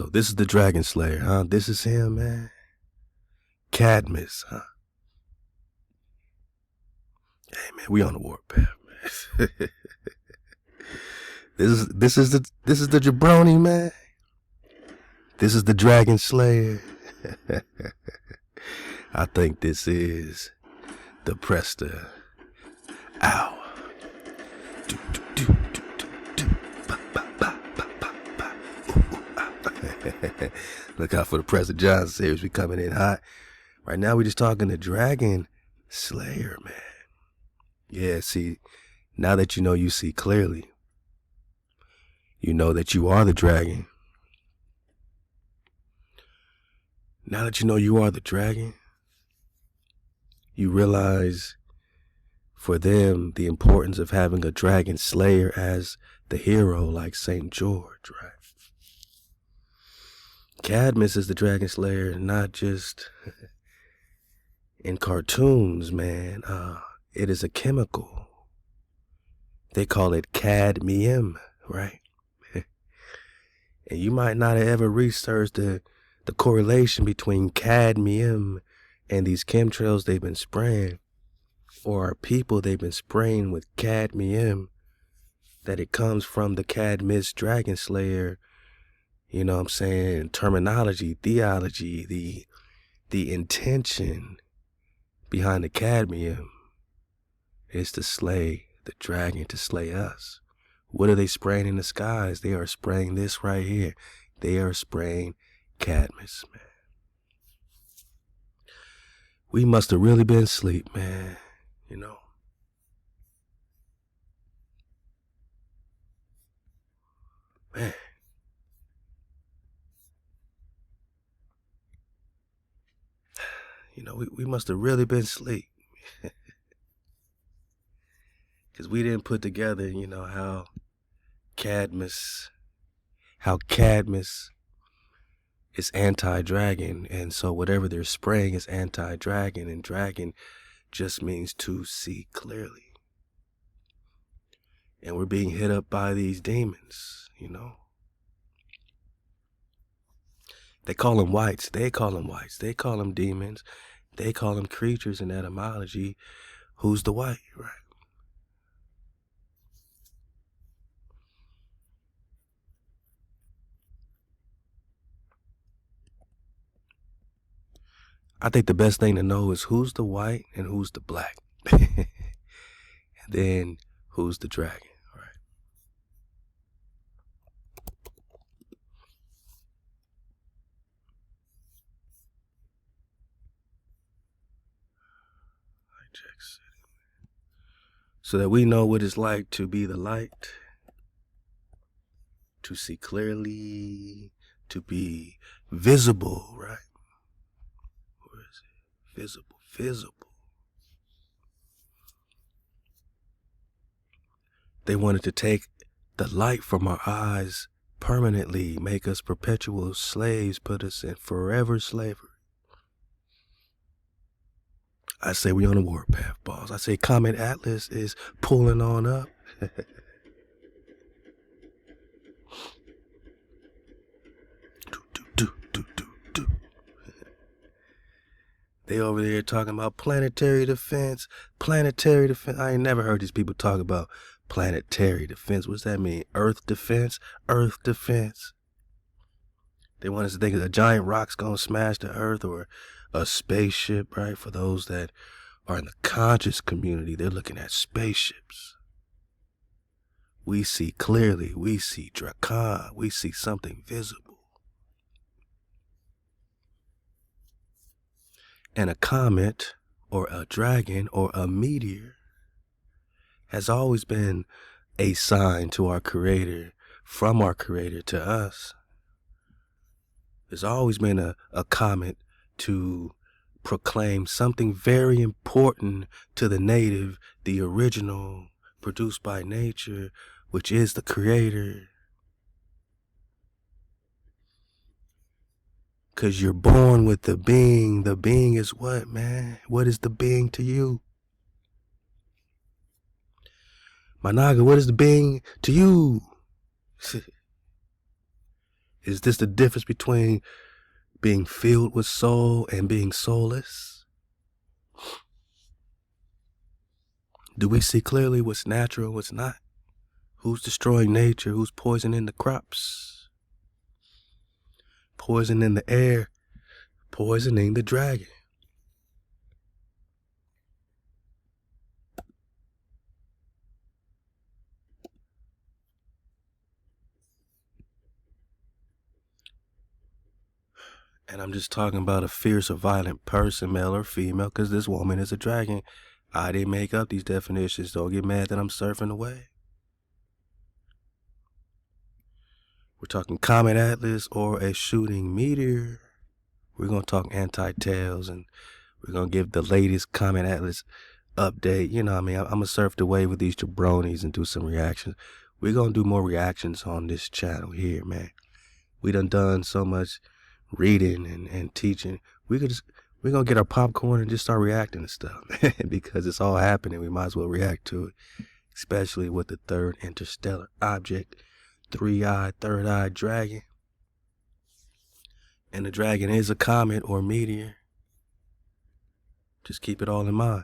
So this is the Dragon Slayer, huh? This is him, man. Cadmus, huh? Hey, man, we on the warpath, man. This is the jabroni, man. This is the Dragon Slayer. I think this is the Presta. Ow. Look out for the Presta Johnson series. We coming in hot. Right now we just talking the Dragon Slayer, man. Yeah, see, now that you see clearly. You know that you are the dragon. Now that you are the dragon, you realize for them the importance of having a dragon slayer as the hero, like St. George, right? Cadmus is the dragon slayer, not just in cartoons, man. It is a chemical. They call it cadmium, right? And you might not have ever researched the correlation between cadmium and these chemtrails they've been spraying, or our people they've been spraying with cadmium, that it comes from the Cadmus Dragon Slayer, you know what I'm saying, terminology, theology, the intention behind the cadmium is to slay the dragon, to slay us. What are they spraying in the skies? They are spraying this right here. They are spraying Cadmus, man. We must have really been asleep, man. You know. Man. You know, we must have really been asleep. Because we didn't put together, how Cadmus is anti-dragon, and so whatever they're spraying is anti-dragon, and dragon just means to see clearly. And we're being hit up by these demons, They call them whites. They call them demons. They call them creatures in etymology. Who's the white, right? I think the best thing to know is who's the white and who's the black. And then who's the dragon, right? So that we know what it's like to be the light, to see clearly, to be visible, right? Where is it? Visible. They wanted to take the light from our eyes permanently, make us perpetual slaves, put us in forever slavery. I say we on a warpath, boss. I say Comet Atlas is pulling on up. They over there talking about planetary defense. I ain't never heard these people talk about planetary defense. What's that mean? Earth defense? They want us to think a giant rock's gonna smash the earth, or a spaceship, right? For those that are in the conscious community, they're looking at spaceships. We see clearly. We see DraKhans. We see something visible. And a comet, or a dragon, or a meteor has always been a sign to our Creator, from our Creator to us. There's always been a comet to proclaim something very important to the native, the original, produced by nature, which is the Creator. Because you're born with the being. The being is what, man? What is the being to you? Managa, what is the being to you? Is this the difference between being filled with soul and being soulless? Do we see clearly what's natural and what's not? Who's destroying nature? Who's poisoning the crops? Poisoning the air, poisoning the dragon. And I'm just talking about a fierce or violent person, male or female, because this woman is a dragon. I didn't make up these definitions. Don't get mad that I'm surfing away. We're talking comet atlas or a shooting meteor. We're going to talk anti-tails, and we're going to give the latest comet atlas update. You know what I mean? I'm going to surf the wave with these jabronis and do some reactions. We're going to do more reactions on this channel here, man. We done so much reading and teaching. We're going to get our popcorn and just start reacting to stuff. Because it's all happening. We might as well react to it. Especially with the third interstellar object. Three-eyed, third-eyed dragon. And the dragon is a comet or meteor. Just keep it all in mind.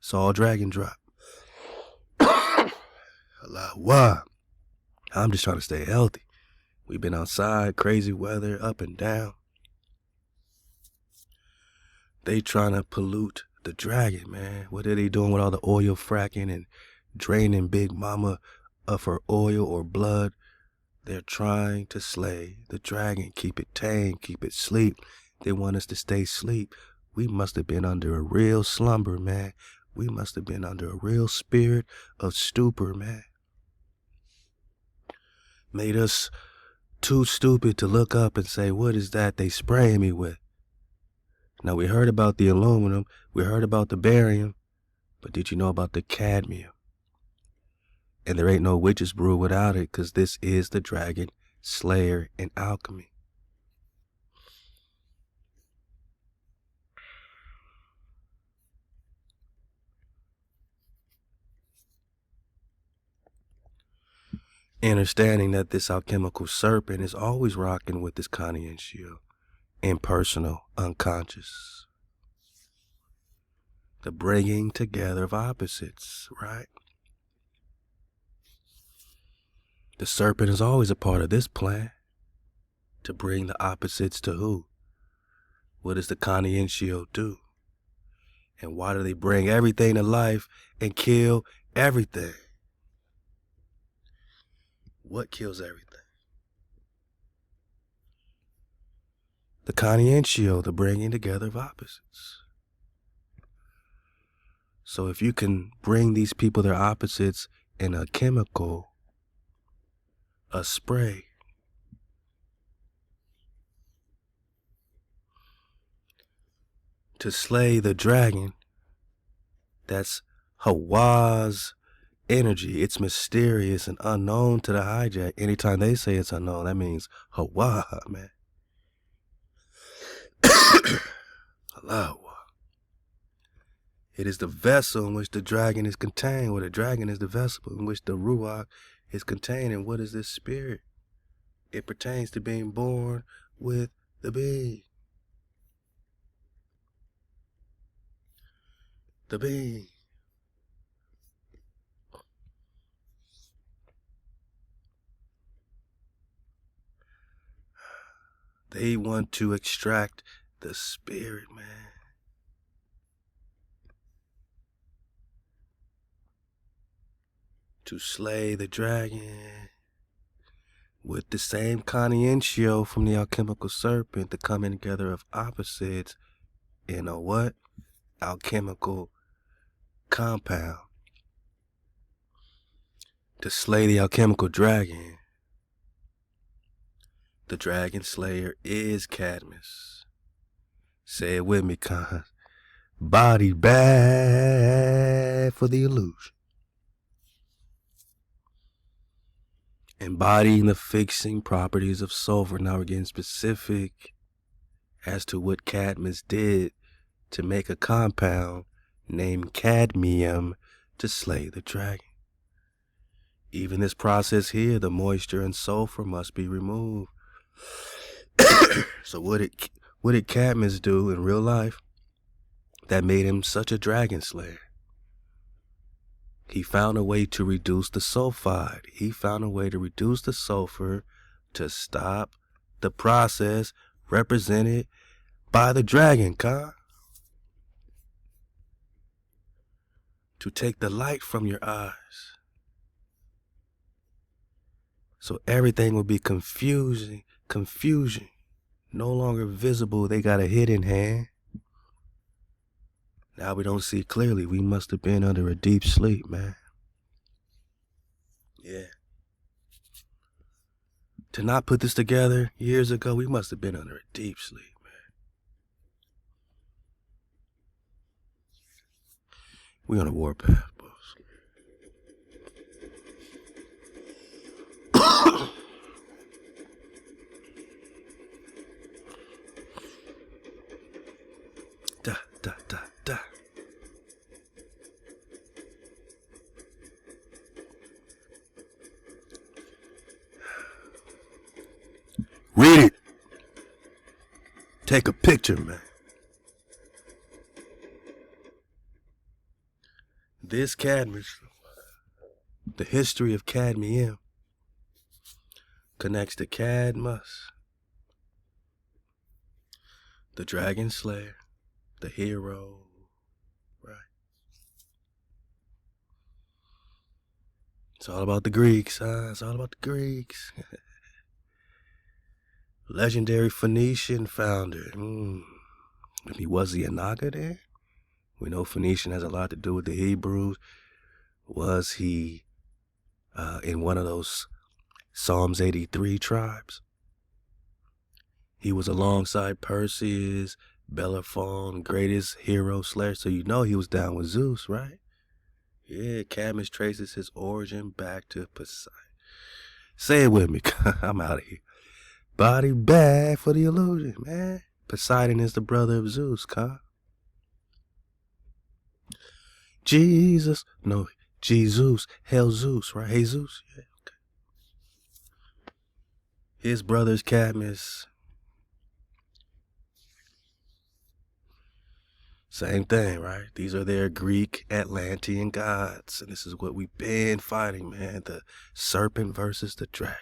It's all dragon drop. Halal HaWah. I'm just trying to stay healthy. We've been outside, crazy weather, up and down. They trying to pollute the dragon, man. What are they doing with all the oil fracking and draining Big Mama of her oil or blood? They're trying to slay the dragon, keep it tame, keep it sleep. They want us to stay asleep. We must have been under a real slumber, man. We must have been under a real spirit of stupor, man. Made us too stupid to look up and say, what is that they spraying me with? Now, we heard about the aluminum, we heard about the barium, but did you know about the cadmium? And there ain't no witch's brew without it, because this is the dragon slayer in alchemy. Understanding that this alchemical serpent is always rocking with this consciential, impersonal, unconscious. The bringing together of opposites, right? The serpent is always a part of this plan. To bring the opposites to who? What does the consciential do? And why do they bring everything to life and kill everything? What kills everything? The consciential, the bringing together of opposites. So if you can bring these people their opposites in a chemical, a spray, to slay the dragon, that's HaWah's energy. It's mysterious and unknown to the hijack. Anytime they say it's unknown, that means HaWah, man. Halal HaWah. It is the vessel in which the dragon is contained, or the dragon is the vessel in which the Ruach is contained. And what is this spirit? It pertains to being born with the being. The being. They want to extract the spirit, man. To slay the dragon with the same conscientio from the alchemical serpent, the coming together of opposites in a what? Alchemical compound. To slay the alchemical dragon. The dragon slayer is Cadmus. Say it with me, cuz. Body bad for the illusion. Embodying the fixing properties of sulfur. Now we're getting specific as to what Cadmus did to make a compound named cadmium to slay the dragon. Even this process here, the moisture and sulfur must be removed. So what did Cadmus do in real life that made him such a dragon slayer? He found a way to reduce the sulfide. He found a way to reduce the sulfur to stop the process represented by the dragon, Khan. To take the light from your eyes. So everything will be confusion. No longer visible. They got a hidden hand. Now we don't see clearly. We must have been under a deep sleep, man. Yeah. To not put this together years ago, we must have been under a deep sleep, man. We on a warpath, boss. Da, da, da, da. Read it. Take a picture, man. This Cadmus, the history of cadmium, connects to Cadmus, the dragon slayer, the hero, right? It's all about the Greeks, huh? It's all about the Greeks. Legendary Phoenician founder. Was he a Naga there? We know Phoenician has a lot to do with the Hebrews. Was he in one of those Psalms 83 tribes? He was alongside Perseus, Bellerophon, greatest hero slayer. So you know he was down with Zeus, right? Yeah, Cadmus traces his origin back to Poseidon. Say it with me. I'm out of here. Body bag for the illusion, man. Poseidon is the brother of Zeus, Jesus. No, Jesus. Hell Zeus, right? Hey, Zeus. Yeah, okay. His brother's Cadmus. Same thing, right? These are their Greek Atlantean gods. And this is what we've been fighting, man. The serpent versus the dragon.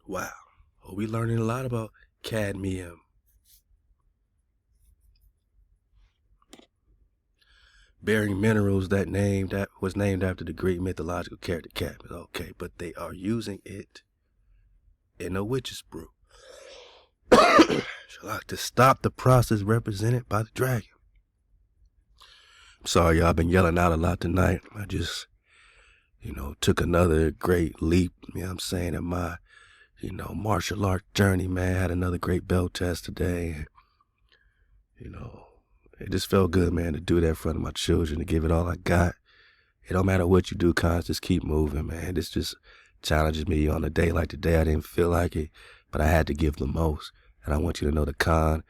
Wow. Well, we learning a lot about cadmium. Bearing minerals that was named after the Greek mythological character Cadmus. Okay, but they are using it in a witch's brew. To stop the process represented by the dragon. I'm sorry, y'all. I've been yelling out a lot tonight. I just, took another great leap, you know what I'm saying, in my, martial art journey, man. Had another great belt test today. It just felt good, man, to do that in front of my children, to give it all I got. It don't matter what you do, Cons, just keep moving, man. This just challenges me on a day like today. I didn't feel like it, but I had to give the most. And I want you to know the con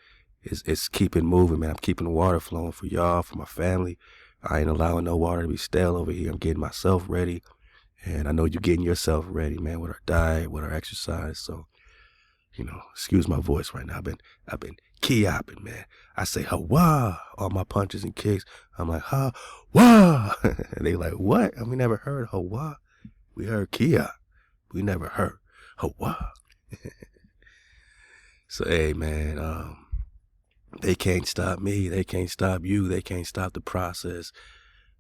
is keeping moving, man. I'm keeping the water flowing for y'all, for my family. I ain't allowing no water to be stale over here. I'm getting myself ready. And I know you're getting yourself ready, man, with our diet, with our exercise. So, excuse my voice right now. I've been key-opping, man. I say HaWah on my punches and kicks. I'm like, HaWah. And they like, what? And we never heard HaWah. We heard Kia. We never heard HaWah. So, hey, man, they can't stop me. They can't stop you. They can't stop the process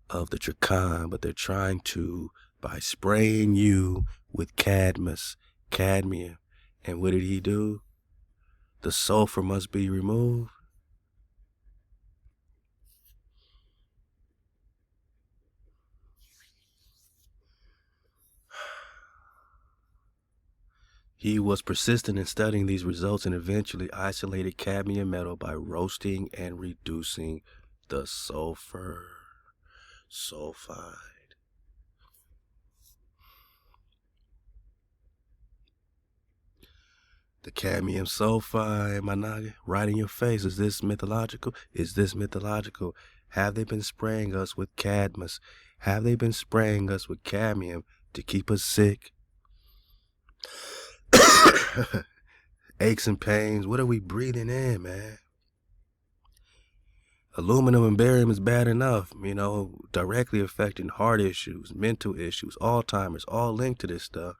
of the DraKhans, but they're trying to by spraying you with cadmium. And what did he do? The sulfur must be removed. He was persistent in studying these results and eventually isolated cadmium metal by roasting and reducing the sulfide. The cadmium sulfide, my naga, right in your face. Is this mythological? Is this mythological? Have they been spraying us with cadmus? Have they been spraying us with cadmium to keep us sick? Aches and pains, what are we breathing in, man? Aluminum and barium is bad enough, directly affecting heart issues, mental issues, Alzheimer's, all linked to this stuff.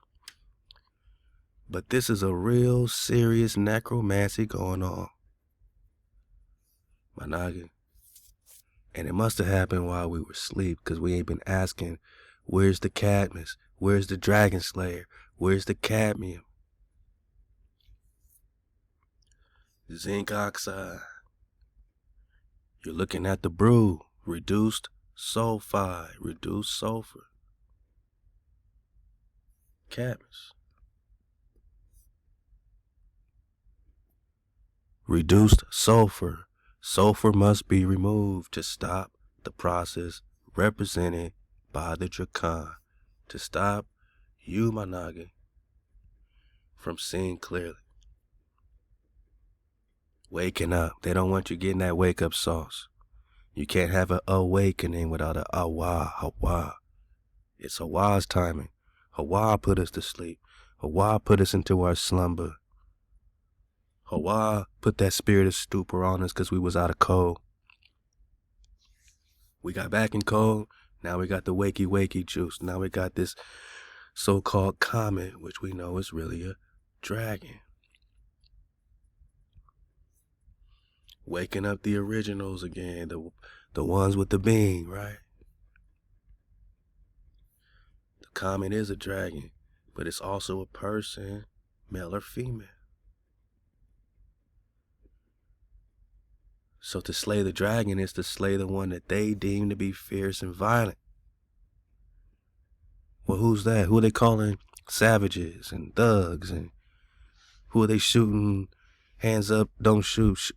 But this is a real serious necromancy going on, my noggin. And it must have happened while we were asleep, because we ain't been asking, where's the cadmium? Where's the dragon slayer? Where's the cadmium? Zinc oxide. You're looking at the brew, reduced sulfide, reduced sulfur. Cadmium. Reduced sulfur. Sulfur must be removed to stop the process represented by the DraKhans, to stop you, my noggin, from seeing clearly. Waking up. They don't want you getting that wake-up sauce. You can't have an awakening without an HaWah. It's HaWah's timing. HaWah put us to sleep. HaWah put us into our slumber. HaWah put that spirit of stupor on us because we was out of code. We got back in code. Now we got the wakey juice. Now we got this so-called comet, which we know is really a dragon. Waking up the originals again, the ones with the being, right? The comet is a dragon, but it's also a person, male or female. So to slay the dragon is to slay the one that they deem to be fierce and violent. Well, who's that? Who are they calling savages and thugs? And who are they shooting, hands up, don't shoot,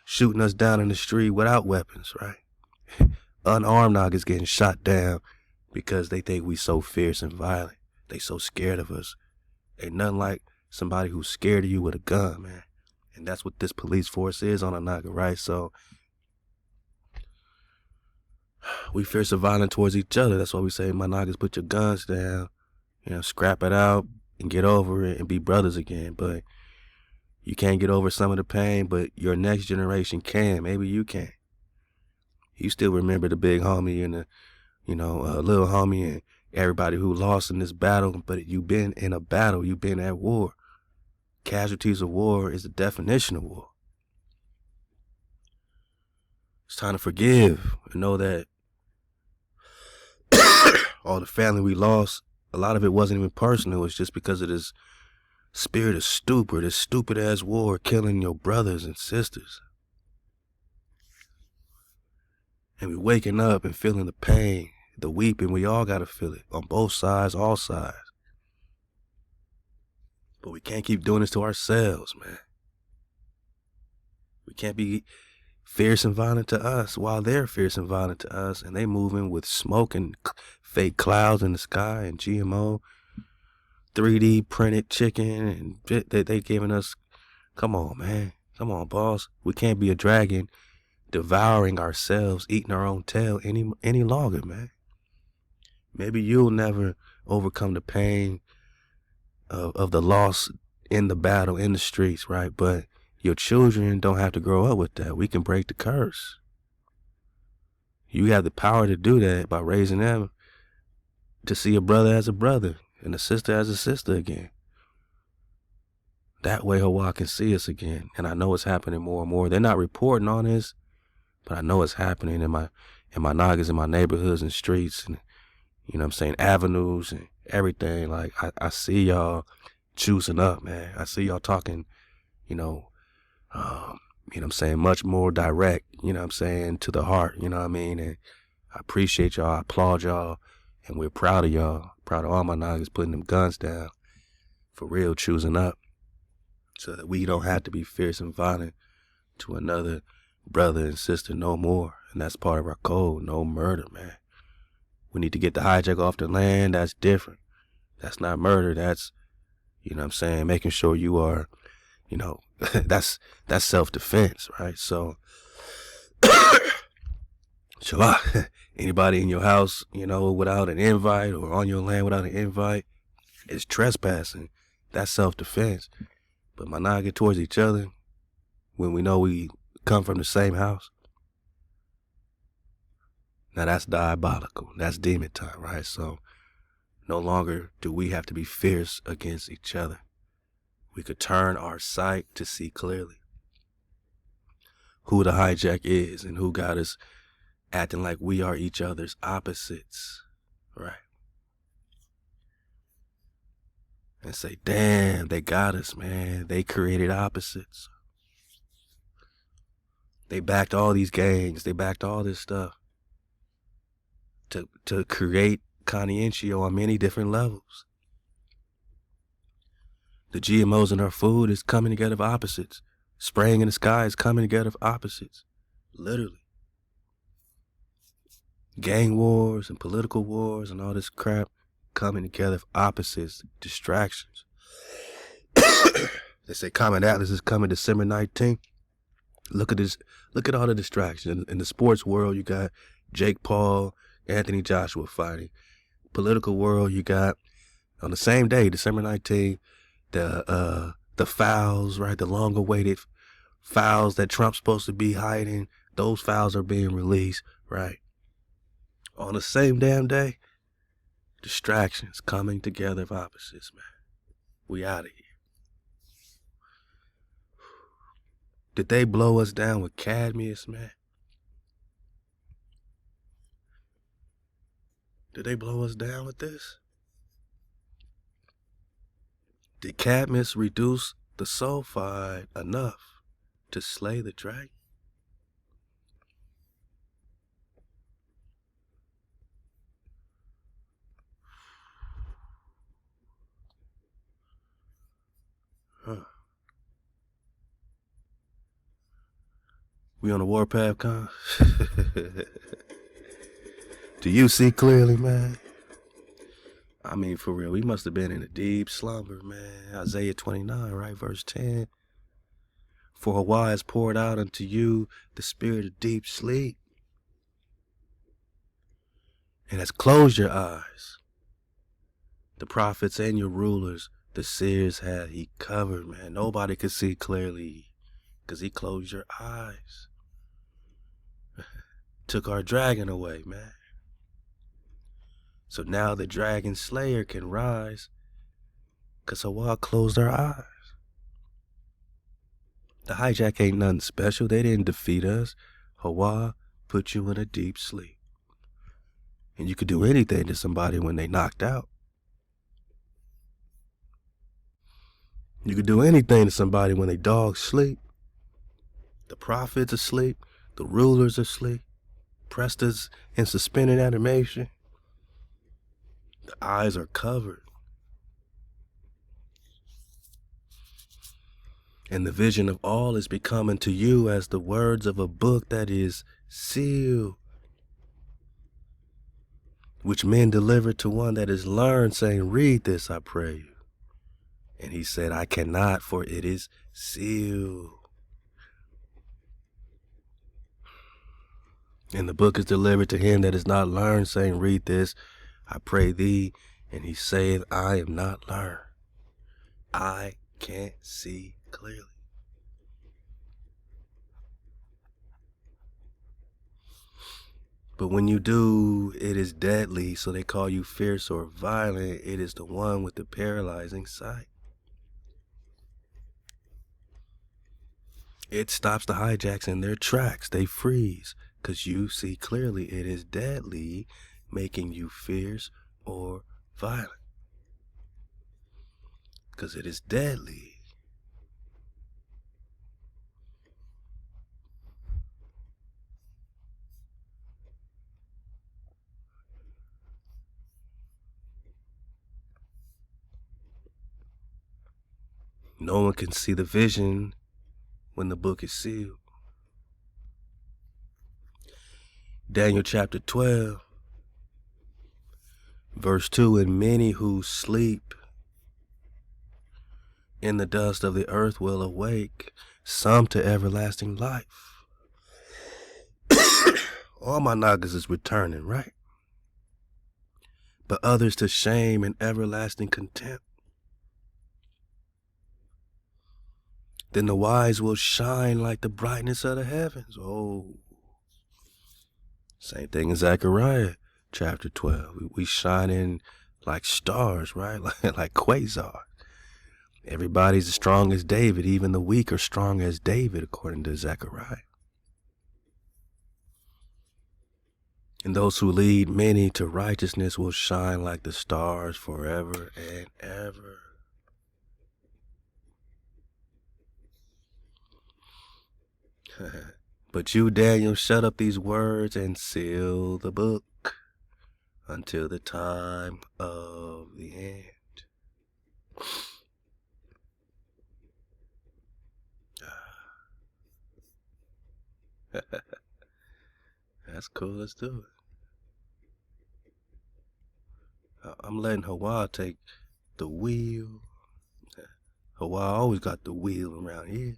shooting us down in the street without weapons, right? Unarmed niggas getting shot down because they think we so fierce and violent. They so scared of us. Ain't nothing like somebody who's scared of you with a gun, man. And that's what this police force is on a nigga, right? So we fierce and violent towards each other. That's why we say, my niggas, put your guns down, scrap it out and get over it and be brothers again. But you can't get over some of the pain, but your next generation can. Maybe you can. You still remember the big homie and the, little homie and everybody who lost in this battle, but you've been in a battle, you've been at war. Casualties of war is the definition of war. It's time to forgive and know that all the family we lost, a lot of it wasn't even personal. It's just because of this spirit of stupor, this stupid ass war killing your brothers and sisters. And we waking up and feeling the pain, the weeping. We all gotta feel it on both sides, all sides. But we can't keep doing this to ourselves, man. We can't be fierce and violent to us while they're fierce and violent to us, and they moving with smoke and fake clouds in the sky and GMO, 3D printed chicken, and they giving us. Come on, man. Come on, boss. We can't be a dragon devouring ourselves, eating our own tail any longer, man. Maybe you'll never overcome the pain of the loss in the battle, in the streets, right? But your children don't have to grow up with that. We can break the curse. You have the power to do that by raising them to see a brother as a brother and a sister as a sister again. That way HaWah can see us again. And I know it's happening more and more. They're not reporting on this, but I know it's happening in my niggas, in my neighborhoods and streets and, avenues and everything. Like, I see y'all choosing up, man. I see y'all talking, much more direct, to the heart, and I appreciate y'all, I applaud y'all, and we're proud of y'all, proud of all my niggas putting them guns down, for real, choosing up, so that we don't have to be fierce and violent to another brother and sister no more. And that's part of our code, no murder, man. We need to get the hijack off the land. That's different. That's not murder. That's, making sure you are, that's self-defense, right? So, ShaBat, anybody in your house, without an invite or on your land without an invite is trespassing. That's self-defense. But managa towards each other, when we know we come from the same house, now that's diabolical. That's demon time, right? So no longer do we have to be fierce against each other. We could turn our sight to see clearly who the hijack is and who got us acting like we are each other's opposites, right? And say, damn, they got us, man. They created opposites. They backed all these gangs. They backed all this stuff to create conscientio on many different levels. The GMOs in our food is coming together of opposites. Spraying in the sky is coming together of opposites. Literally. Gang wars and political wars and all this crap coming together of opposites, distractions. They say Common Atlas is coming December 19th. Look at this. Look at all the distractions. In the sports world, you got Jake Paul, Anthony Joshua fighting. Political world, you got on the same day, December 19th, the fouls, right? The long-awaited fouls that Trump's supposed to be hiding. Those fouls are being released, right? On the same damn day, distractions coming together of opposites, man. We out of here. Did they blow us down with cadmium, man? Did they blow us down with this? Did cadmium reduce the sulfide enough to slay the dragon? Huh. We on the warpath, Con? Do you see clearly, man? I mean, for real, we must have been in a deep slumber, man. Isaiah 29, right? Verse 10. For HaWah has poured out unto you the spirit of deep sleep and has closed your eyes. The prophets and your rulers, the seers had he covered, man. Nobody could see clearly because he closed your eyes. Took our dragon away, man. So now the dragon slayer can rise because HaWah closed our eyes. The hijack ain't nothing special. They didn't defeat us. HaWah put you in a deep sleep. And you could do anything to somebody when they knocked out. You could do anything to somebody when they dogs sleep. The prophets asleep. The rulers asleep. Pressed us in suspended animation. The eyes are covered. And the vision of all is becoming to you as the words of a book that is sealed, which men deliver to one that is learned, saying, read this, I pray you. And he said, I cannot, for it is sealed. And the book is delivered to him that is not learned, saying, read this, I pray thee. And he saith, I am not learned. I can't see clearly. But when you do, it is deadly, so they call you fierce or violent. It is the one with the paralyzing sight. It stops the hijacks in their tracks. They freeze, because you see clearly. It is deadly, making you fierce or violent. Because it is deadly. No one can see the vision when the book is sealed. Daniel chapter 12, verse 2, and many who sleep in the dust of the earth will awake, some to everlasting life. All my nagas is returning, right? But others to shame and everlasting contempt. then the wise will shine like the brightness of the heavens. Oh, same thing in Zechariah chapter 12. We shining like stars, right? Like quasars. Everybody's as strong as David. Even the weak are strong as David, according to Zechariah. And those who lead many to righteousness will shine like the stars forever and ever. But you, Daniel, shut up these words and seal the book until the time of the end. That's cool. Let's do it. I'm letting HaWah take the wheel. HaWah always got the wheel around here.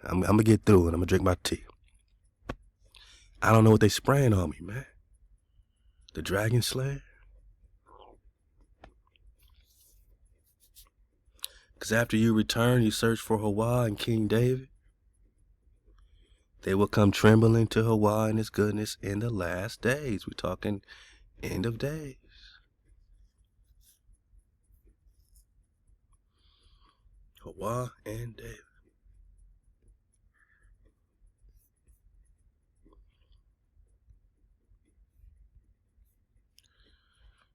I'm going to get through it. I'm going to drink my tea. I don't know what they spraying on me, man. The Dragon Slayer? Because after you return, you search for HaWah and King David. They will come trembling to HaWah and his goodness in the last days. We're talking end of days. HaWah and David.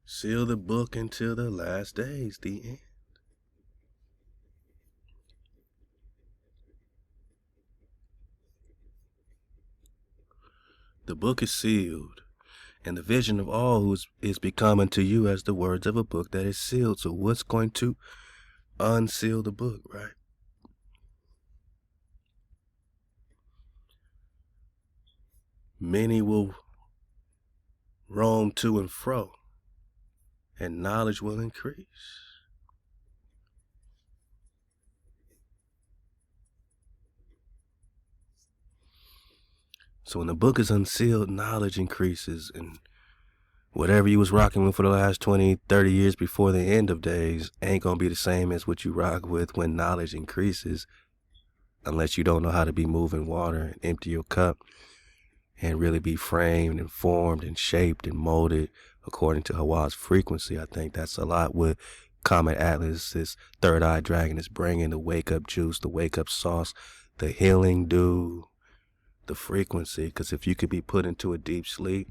Seal the book until the last days, the end. The book is sealed, and the vision of all who is become unto you as the words of a book that is sealed. So what's going to unseal the book, right? Many will roam to and fro, and knowledge will increase. So when the book is unsealed, knowledge increases, and whatever you was rocking with for the last 20, 30 years before the end of days ain't going to be the same as what you rock with when knowledge increases, unless you don't know how to be moving water and empty your cup and really be framed and formed and shaped and molded according to HaWah's frequency. I think that's a lot what Comet Atlas, this third eye dragon, is bringing: the wake up juice, the wake up sauce, the healing dew, the frequency. Because if you could be put into a deep sleep,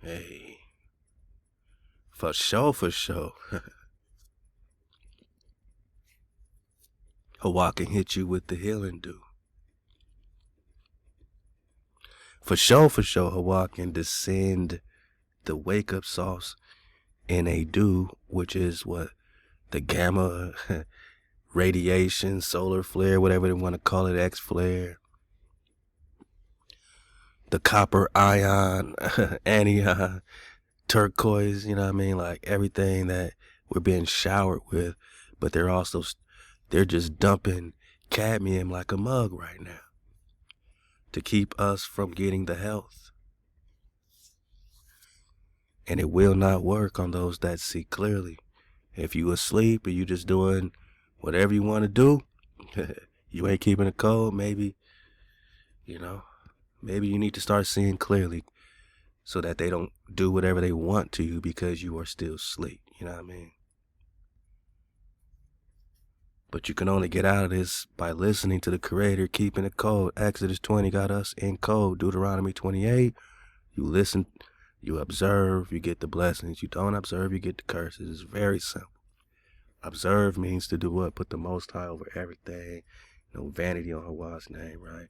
hey, for sure, HaWah can hit you with the healing dew. For sure, HaWah can descend the wake-up sauce in a dew, which is what? The gamma radiation, solar flare, whatever they want to call it, X-flare. The copper ion, anion, turquoise, you know what I mean? Like everything that we're being showered with, but they're just dumping cadmium like a mug right now to keep us from getting the health. And it will not work on those that see clearly. If you asleep or you just doing whatever you want to do, you ain't keeping it cold, maybe you need to start seeing clearly so that they don't do whatever they want to you because you are still asleep. You know what I mean? But you can only get out of this by listening to the Creator, keeping it cold. Exodus 20 got us in code. Deuteronomy 28, you listen, you observe, you get the blessings. You don't observe, you get the curses. It's very simple. Observe means to do what? Put the Most High over everything. No vanity on HaWah's name, right?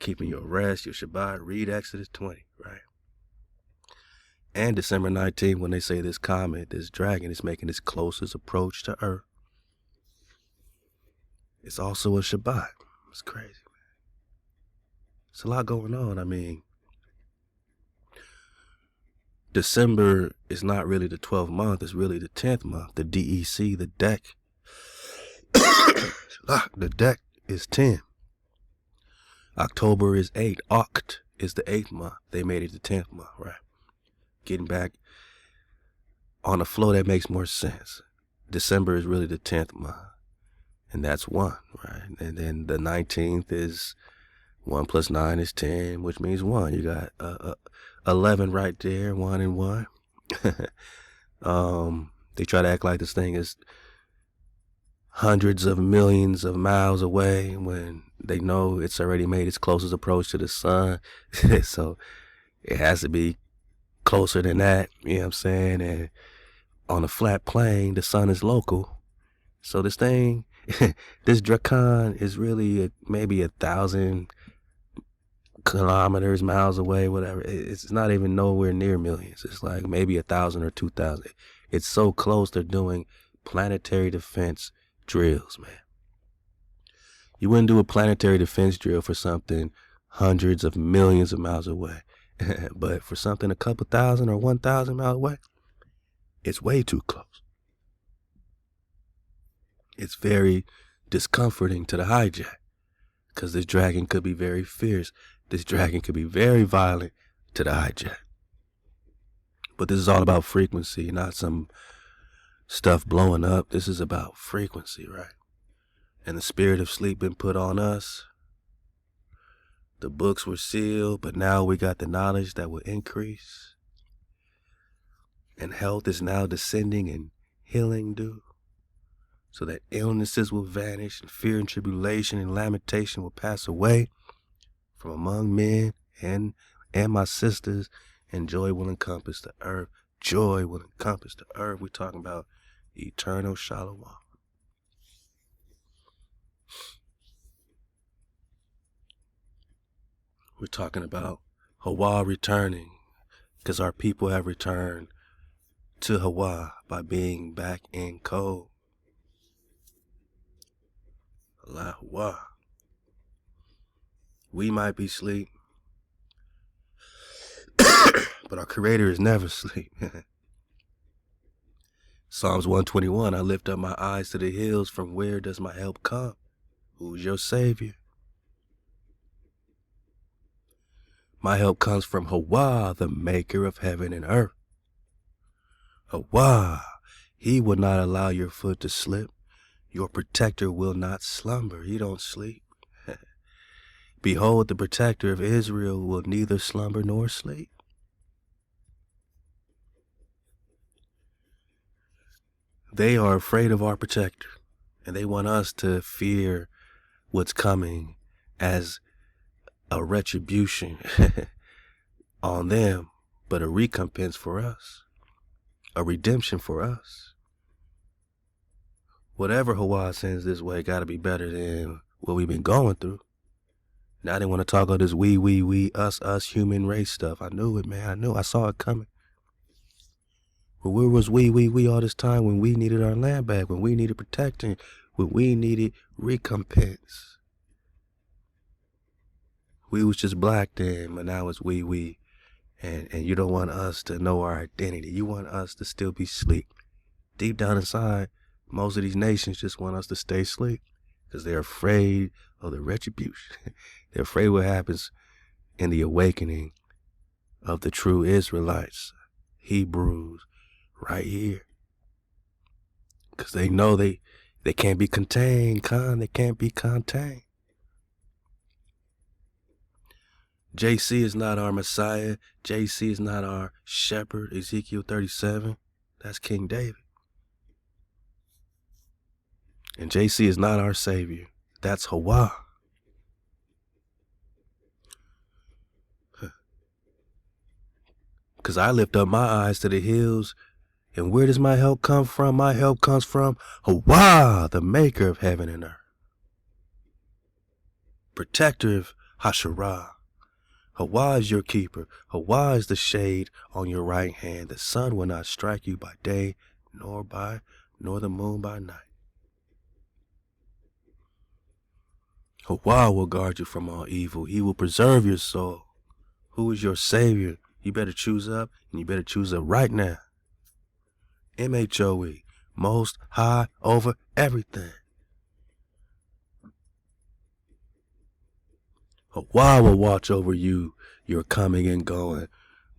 Keeping your rest, your ShaBat. Read Exodus 20, right? And December 19th, when they say this comet, this dragon is making its closest approach to Earth. It's also a ShaBat. It's crazy, man. It's a lot going on. I mean, December is not really the 12th month. It's really the 10th month. The DEC, the deck. The deck is 10. October is 8. Oct is the 8th month. They made it the 10th month, right? Getting back on a flow that makes more sense. December is really the 10th month, and that's 1, right? And then the 19th is 1 plus 9 is 10, which means 1. You got 11 right there, 1 and 1. They try to act like this thing is hundreds of millions of miles away when they know it's already made its closest approach to the sun. So it has to be closer than that, you know what I'm saying? And on a flat plane, the sun is local. So this thing, this DraKhan is really maybe 1,000 kilometers, miles away, whatever. It's not even nowhere near millions. It's like maybe 1,000 or 2,000. It's so close. They're doing planetary defense drills, man. You wouldn't do a planetary defense drill for something hundreds of millions of miles away. But for something a couple thousand or 1,000 miles away, it's way too close. It's very discomforting to the hijack because this dragon could be very fierce. This dragon could be very violent to the hijack. But this is all about frequency, not some stuff blowing up. This is about frequency, right? And the spirit of sleep been put on us. The books were sealed, but now we got the knowledge that will increase. And health is now descending and healing due. So that illnesses will vanish and fear and tribulation and lamentation will pass away from among men and my sisters, and joy will encompass the earth. Joy will encompass the earth. We're talking about eternal ShaLaWam. We're talking about HaWah returning, because our people have returned to HaWah by being back in code. Halal HaWah. We might be asleep, but our Creator is never asleep. Psalms 121, I lift up my eyes to the hills. From where does my help come? Who's your Savior? My help comes from HaWah, the maker of heaven and earth. HaWah, he will not allow your foot to slip. Your protector will not slumber. He don't sleep. Behold, the protector of Israel will neither slumber nor sleep. They are afraid of our protector, and they want us to fear what's coming as a retribution on them, but a recompense for us, a redemption for us. Whatever HaWah sends this way got to be better than what we've been going through. Now they want to talk all this we, us, human race stuff. I knew it, man. I saw it coming. But where was we all this time when we needed our land back, when we needed protection, when we needed recompense? We was just black then, but now it's we. And you don't want us to know our identity. You want us to still be asleep. Deep down inside, most of these nations just want us to stay asleep because they're afraid of the retribution. They're afraid what happens in the awakening of the true Israelites, Hebrews, right here. Because they know they can't be contained, they can't be contained. JC is not our Messiah. JC is not our shepherd. Ezekiel 37, that's King David. And JC is not our Savior. That's HaWah. Because I lift up my eyes to the hills, and where does my help come from? My help comes from HaWah, the maker of heaven and earth. Protector of Hasharah. HaWah is your keeper. HaWah is the shade on your right hand. The sun will not strike you by day, nor the moon by night. HaWah will guard you from all evil. He will preserve your soul. Who is your Savior? You better choose up, and you better choose up right now. MHOE, most high over everything. HaWah will watch over you, your coming and going,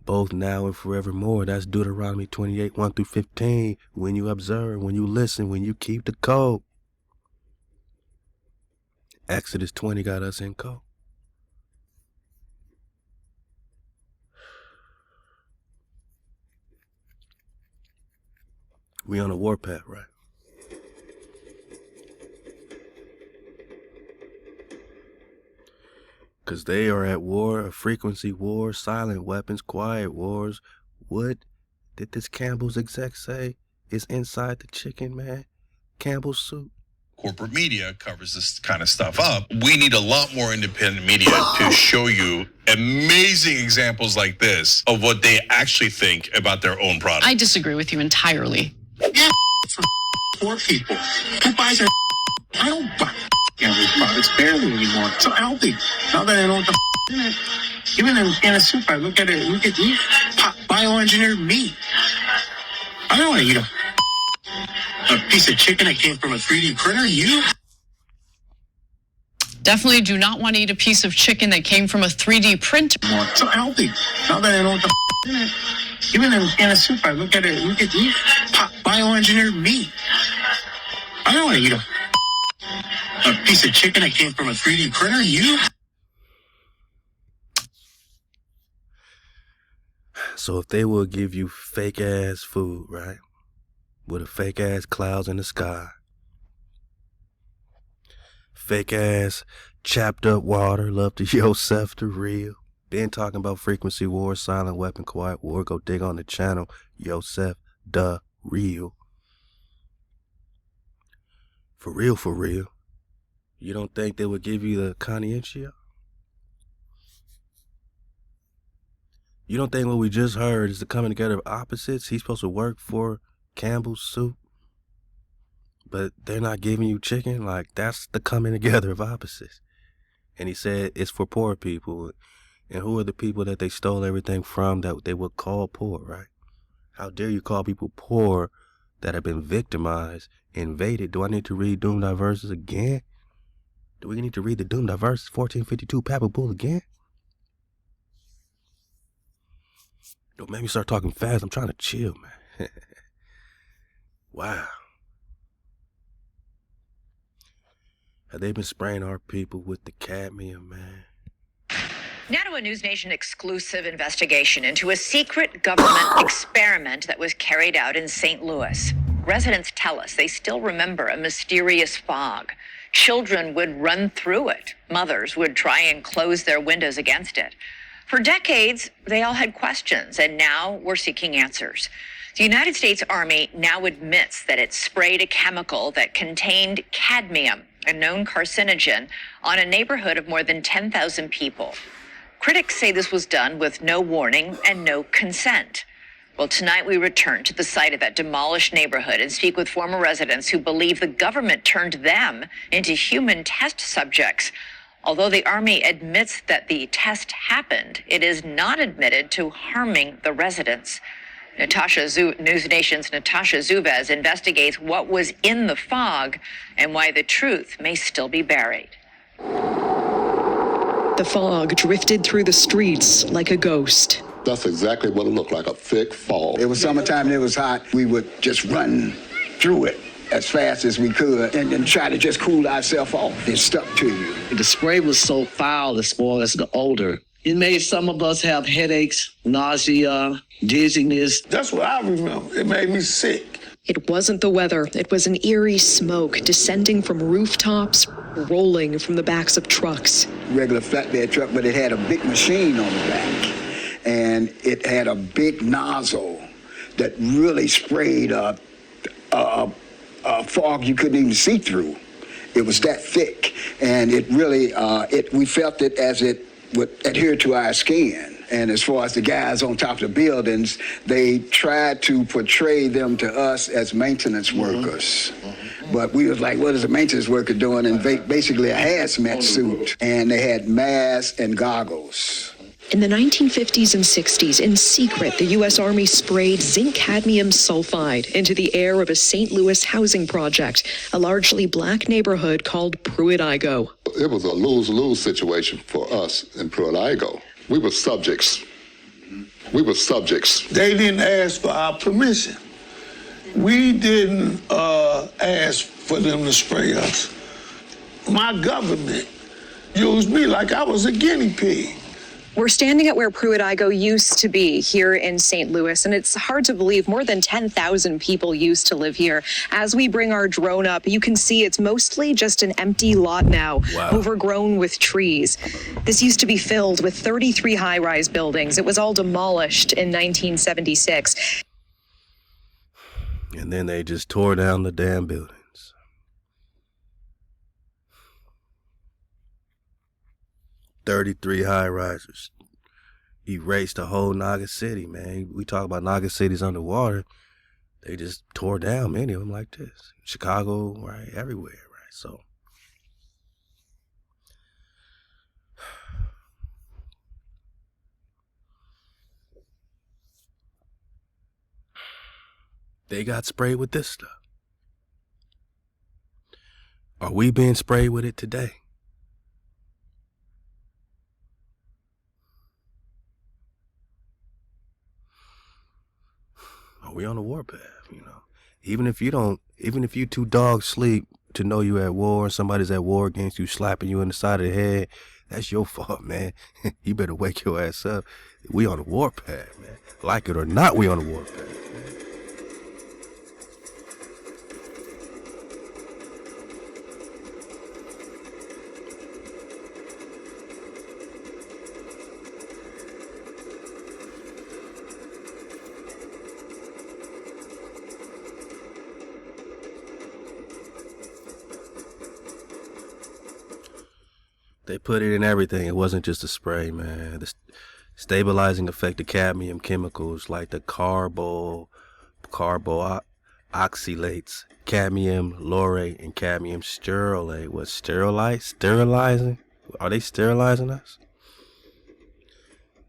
both now and forevermore. That's Deuteronomy 28, 1 through 15. When you observe, when you listen, when you keep the code. Exodus 20 got us in code. We on a warpath, right? Because they are at war, a frequency war, silent weapons, quiet wars. What did this Campbell's exec say is inside the chicken, man? Campbell's soup. Corporate media covers this kind of stuff up. We need a lot more independent media to show you amazing examples like this of what they actually think about their own product. I disagree with you entirely. Yeah, for poor people. Who buys our I don't buy these products barely anymore. So healthy. Now that I know what the in it. Even in a soup, I look at it, look at meat, bioengineered meat. I don't want to eat a piece of chicken that came from a 3D printer. You Definitely do not want to eat a piece of chicken that came from a 3D printer. more so healthy. Now that I know what the in it. Even in a soup, I look at it, look at meat, bioengineered meat. I don't want to eat a piece of chicken that came from a 3D printer. You. So if they will give you fake ass food, right? With a fake ass clouds in the sky, fake ass chapped up water, love to Yosef the real. Been talking about frequency war, silent weapon, quiet war. Go dig on the channel, Yosef the real. For real, for real. You don't think they would give you the conscientia? You don't think what we just heard is the coming together of opposites? He's supposed to work for Campbell's soup, but they're not giving you chicken? Like, that's the coming together of opposites. And he said it's for poor people. And who are the people that they stole everything from that they would call poor, right? How dare you call people poor that have been victimized, invaded? Do I need to read Doom Diverses again? Do we need to read the Doom Diverse 1452 Papa Bull again? Don't make me start talking fast. I'm trying to chill, man. Wow. Have they been spraying our people with the cadmium, man? Now to a News Nation exclusive investigation into a secret government experiment that was carried out in St. Louis. Residents tell us they still remember a mysterious fog. Children would run through it. Mothers would try and close their windows against it. For decades, they all had questions, and now we're seeking answers. The United States Army now admits that it sprayed a chemical that contained cadmium, a known carcinogen, on a neighborhood of more than 10,000 people. Critics say this was done with no warning and no consent. Well, tonight we return to the site of that demolished neighborhood and speak with former residents who believe the government turned them into human test subjects. Although the Army admits that the test happened, it is not admitted to harming the residents. News Nation's Natasha Zuvez investigates what was in the fog and why the truth may still be buried. The fog drifted through the streets like a ghost. That's exactly what it looked like, a thick fog. It was summertime and it was hot. We would just run through it as fast as we could and try to just cool ourselves off. It stuck to you. The spray was so foul as far as the odor. It made some of us have headaches, nausea, dizziness. That's what I remember. It made me sick. It wasn't the weather. It was an eerie smoke descending from rooftops, rolling from the backs of trucks. Regular flatbed truck, but it had a big machine on the back. And it had a big nozzle that really sprayed a fog you couldn't even see through. It was that thick, and it really, we felt it as it would adhere to our skin. And as far as the guys on top of the buildings, they tried to portray them to us as maintenance workers. But we was like, what is a maintenance worker doing? And basically a hazmat suit. And they had masks and goggles. In the 1950s and 60s, in secret, the U.S. Army sprayed zinc cadmium sulfide into the air of a St. Louis housing project, a largely black neighborhood called Pruitt-Igoe. It was a lose-lose situation for us in Pruitt-Igoe. We were subjects. We were subjects. They didn't ask for our permission. We didn't ask for them to spray us. My government used me like I was a guinea pig. We're standing at where Pruitt-Igoe used to be here in St. Louis, and it's hard to believe more than 10,000 people used to live here. As we bring our drone up, you can see it's mostly just an empty lot now, overgrown with trees. This used to be filled with 33 high-rise buildings. It was all demolished in 1976. And then they just tore down the damn buildings. 33 high-risers. Erased the whole Naga City, man. We talk about Naga cities underwater. They just tore down many of them like this. Chicago, right? Everywhere, right? So they got sprayed with this stuff. Are we being sprayed with it today? Are we on the warpath, you know? Even if you two dogs sleep to know you at war and somebody's at war against you, slapping you in the side of the head, that's your fault, man. You better wake your ass up. We on the warpath, man. Like it or not, we on the warpath. They put it in everything. It wasn't just a spray, man. The stabilizing effect of cadmium chemicals like the carboxylates, cadmium laurate, and cadmium stearate. What, sterilizing? Are they sterilizing us?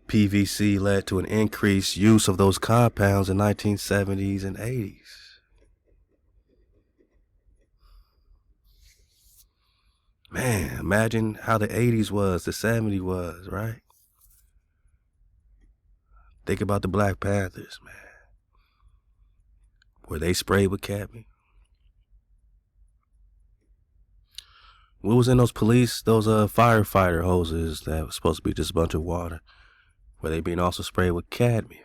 PVC led to an increased use of those compounds in 1970s and 80s. Man, imagine how the 80s was, the 70s was, right? Think about the Black Panthers, man. Were they sprayed with cadmium? What was in those firefighter hoses that was supposed to be just a bunch of water? Were they being also sprayed with cadmium?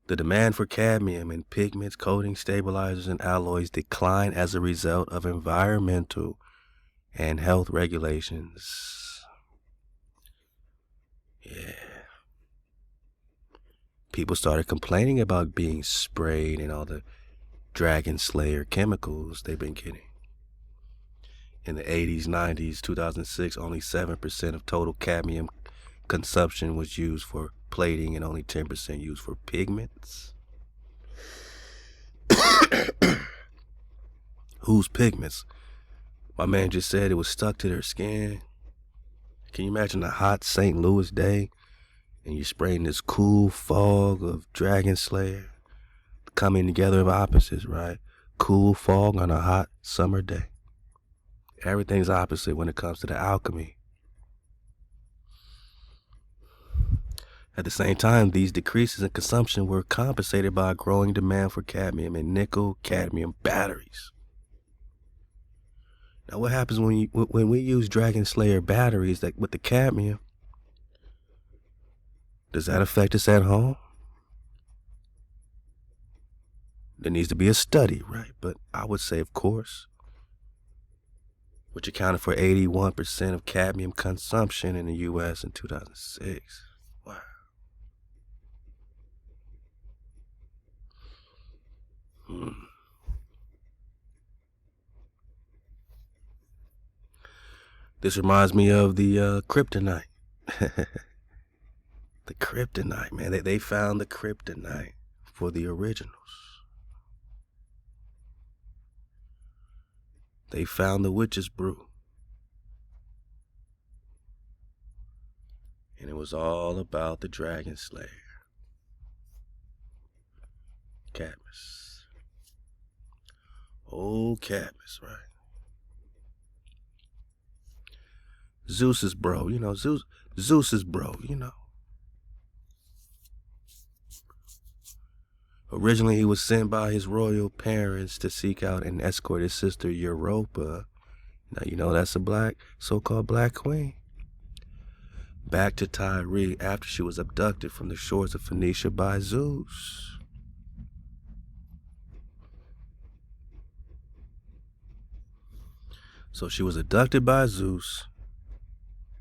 The demand for cadmium in pigments, coatings, stabilizers, and alloys declined as a result of environmental and health regulations. Yeah. People started complaining about being sprayed and all the Dragon Slayer chemicals they've been getting. In the 80s, 90s, 2006, only 7% of total cadmium consumption was used for plating and only 10% used for pigments. Whose pigments? My man just said it was stuck to their skin. Can you imagine a hot St. Louis day and you're spraying this cool fog of Dragon Slayer coming together of opposites, right? Cool fog on a hot summer day. Everything's opposite when it comes to the alchemy. At the same time, these decreases in consumption were compensated by a growing demand for cadmium and nickel cadmium batteries. Now, what happens when we use Dragon Slayer batteries with the cadmium? Does that affect us at home? There needs to be a study, right? But I would say, of course, which accounted for 81% of cadmium consumption in the U.S. in 2006. Wow. This reminds me of the kryptonite. The kryptonite, man. They found the kryptonite for the originals. They found the witch's brew. And it was all about the Dragon Slayer. Cadmus. Old Cadmus, right? Zeus's bro, you know, Zeus's bro, you know. Originally, he was sent by his royal parents to seek out and escort his sister Europa. Now, you know that's a so-called black queen. Back to Tyre after she was abducted from the shores of Phoenicia by Zeus. So she was abducted by Zeus.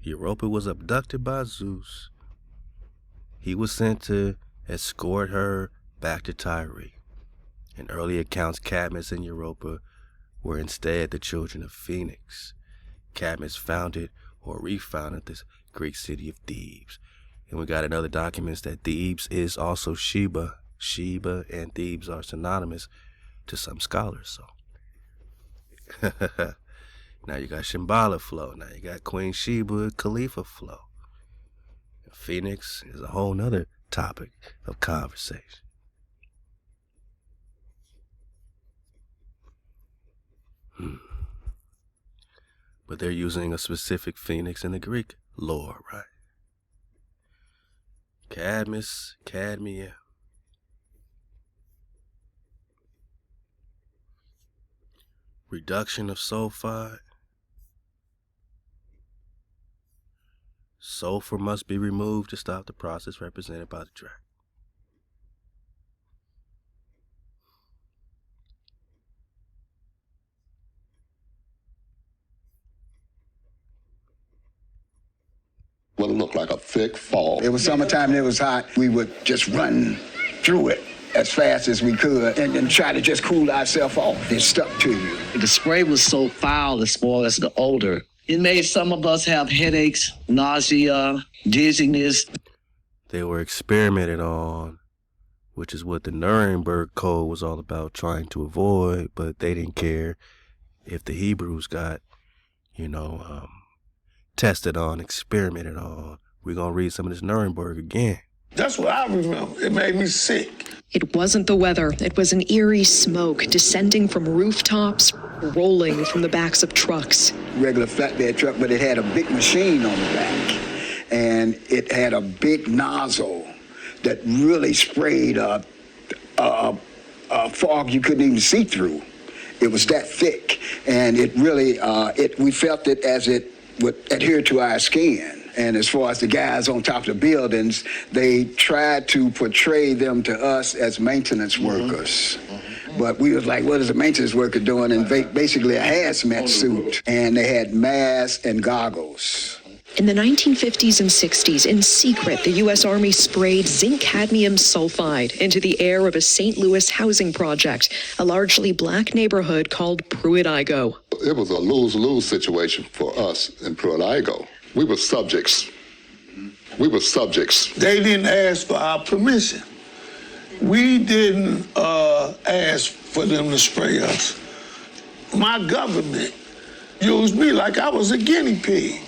Europa was abducted by Zeus. He was sent to escort her back to Tyre. In early accounts, Cadmus and Europa were instead the children of Phoenix. Cadmus founded or refounded this Greek city of Thebes. And we got in other documents that Thebes is also Sheba. Sheba and Thebes are synonymous to some scholars. So now you got Shambhala flow. Now you got Queen Sheba, Khalifa flow. Phoenix is a whole nother topic of conversation. But they're using a specific phoenix in the Greek lore, right? Cadmus, cadmium. Reduction of sulfide. Sulfur must be removed to stop the process represented by the dragon. Well, it looked like a thick fog. It was summertime and it was hot. We would just run through it as fast as we could and try to just cool ourselves off. It stuck to you. The spray was so foul as far as the odor. It made some of us have headaches, nausea, dizziness. They were experimented on, which is what the Nuremberg Code was all about, trying to avoid, but they didn't care if the Hebrews got, tested on, experimented on. We're going to read some of this Nuremberg again. That's what I remember. It made me sick. It wasn't the weather. It was an eerie smoke descending from rooftops, rolling from the backs of trucks. Regular flatbed truck, but it had a big machine on the back. And it had a big nozzle that really sprayed a fog you couldn't even see through. It was that thick. And it really, we felt it as it would adhere to our skin. And as far as the guys on top of the buildings, they tried to portray them to us as maintenance workers. But we was like, what is a maintenance worker doing? And basically a hazmat suit. And they had masks and goggles. In the 1950s and 60s, in secret, the U.S. Army sprayed zinc cadmium sulfide into the air of a St. Louis housing project, a largely black neighborhood called Pruitt-Igoe. It was a lose-lose situation for us in Pruitt-Igoe. We were subjects. We were subjects. They didn't ask for our permission. We didn't ask for them to spray us. My government used me like I was a guinea pig.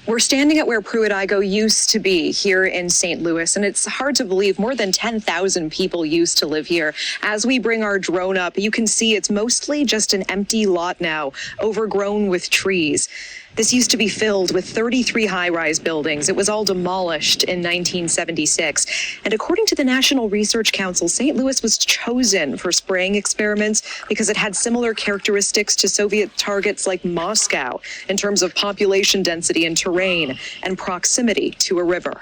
We're standing at where Pruitt-Igoe used to be here in St. Louis, and it's hard to believe more than 10,000 people used to live here. As we bring our drone up, you can see it's mostly just an empty lot now, overgrown with trees. This used to be filled with 33 high-rise buildings. It was all demolished in 1976. And according to the National Research Council, St. Louis was chosen for spraying experiments because it had similar characteristics to Soviet targets like Moscow in terms of population density and terrain and proximity to a river.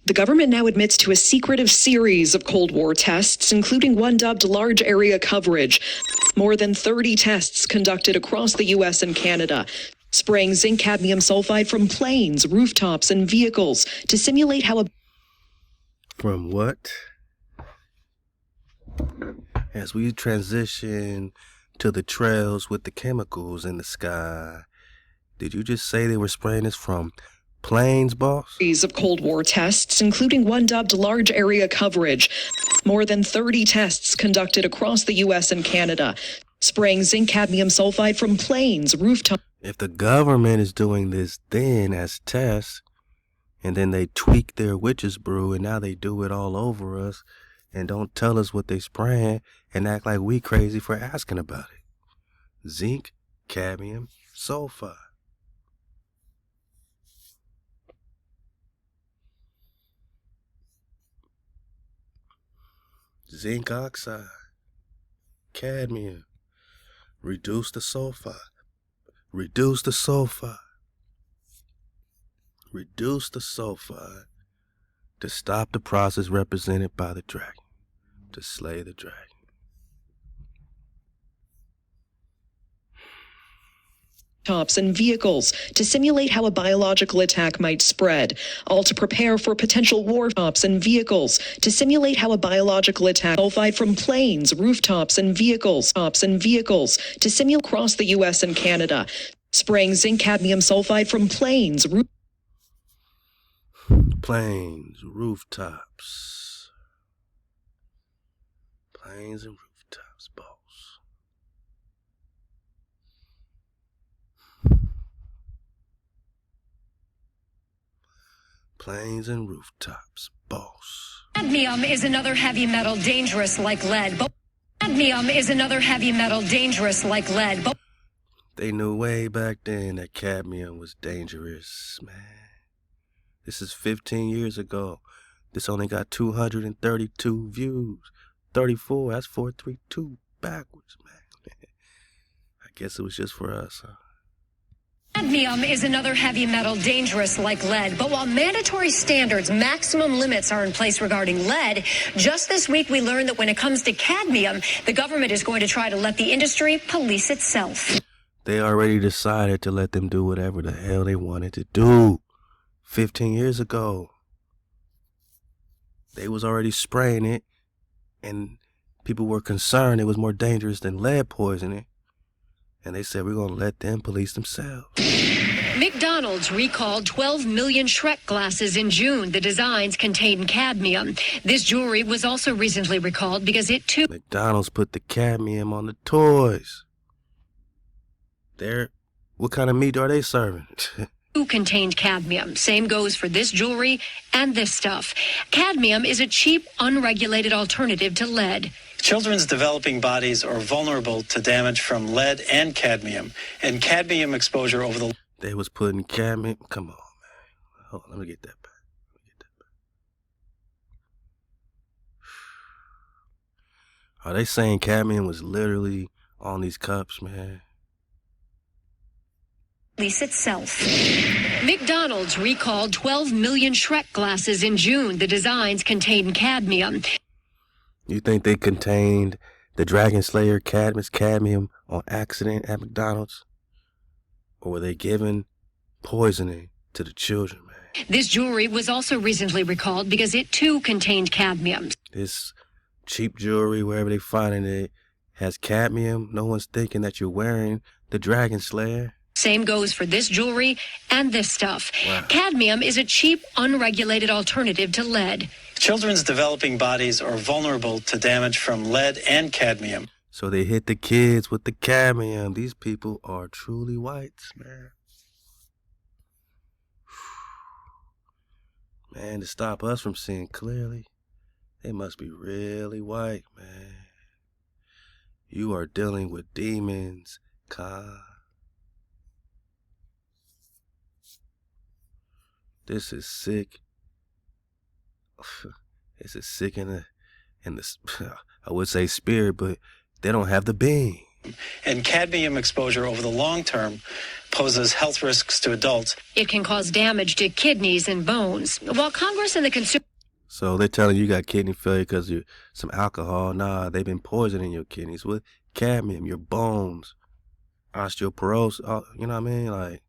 The government now admits to a secretive series of Cold War tests, including one dubbed large area coverage. More than 30 tests conducted across the U.S. and Canada, spraying zinc cadmium sulfide from planes, rooftops, and vehicles to simulate how a... From what? As we transition to the trails with the chemicals in the sky, did you just say they were spraying this from planes, boss? Of Cold War tests, including one dubbed large area coverage. More than 30 tests conducted across the U.S. and Canada, spraying zinc cadmium sulfide from planes, rooftops. If the government is doing this then as tests, And then they tweak their witch's brew, and now they do it all over us and don't tell us what they spraying and act like we crazy for asking about it. Zinc, cadmium, sulfide. Zinc oxide, cadmium, reduce the sulfide, reduce the sulfide, reduce the sulfide to stop the process represented by the dragon, to slay the dragon. Tops and vehicles to simulate how a biological attack might spread, all to prepare for potential war. Tops and vehicles to simulate how a biological attack sulfide from planes, rooftops and vehicles, to simulate across the U.S. and Canada, spraying zinc cadmium sulfide from planes, rooftops, planes and rooftops, boss. Planes and rooftops, boss. Cadmium is another heavy metal dangerous like lead. Cadmium is another heavy metal dangerous like lead. They knew way back then that cadmium was dangerous, man. This is 15 years ago. This only got 232 views. 34, that's 432 backwards, man. I guess it was just for us, huh? Cadmium is another heavy metal dangerous like lead, but while mandatory standards, maximum limits are in place regarding lead, just this week we learned that when it comes to cadmium, the government is going to try to let the industry police itself. They already decided to let them do whatever the hell they wanted to do 15 years ago. They was already spraying it, and people were concerned it was more dangerous than lead poisoning. And they said, we're going to let them police themselves. McDonald's recalled 12 million Shrek glasses in June. The designs contained cadmium. This jewelry was also recently recalled because it too... McDonald's put the cadmium on the toys. What kind of meat are they serving? Contained cadmium. Same goes for this jewelry and this stuff. Cadmium is a cheap, unregulated alternative to lead. Children's developing bodies are vulnerable to damage from lead and cadmium exposure over the... They was putting cadmium... Come on, man. Hold on, let me get that back. Are they saying cadmium was literally on these cups, man? Police itself. McDonald's recalled 12 million Shrek glasses in June. The designs contained cadmium. You think they contained the Dragon Slayer cadmium on accident at McDonald's? Or were they giving poisoning to the children, man? This jewelry was also recently recalled because it too contained cadmium. This cheap jewelry, wherever they finding it, has cadmium. No one's thinking that you're wearing the Dragon Slayer. Same goes for this jewelry and this stuff. Wow. Cadmium is a cheap, unregulated alternative to lead. Children's developing bodies are vulnerable to damage from lead and cadmium. So they hit the kids with the cadmium. These people are truly whites, man. Man, to stop us from seeing clearly, they must be really white, man. You are dealing with demons, Ka. This is sick. This is sick in the I would say spirit, but they don't have the being. And cadmium exposure over the long term poses health risks to adults. It can cause damage to kidneys and bones. While Congress and the consumer... So they're telling you got kidney failure because of some alcohol. Nah, they've been poisoning your kidneys with cadmium, your bones, osteoporosis, you know what I mean? Like,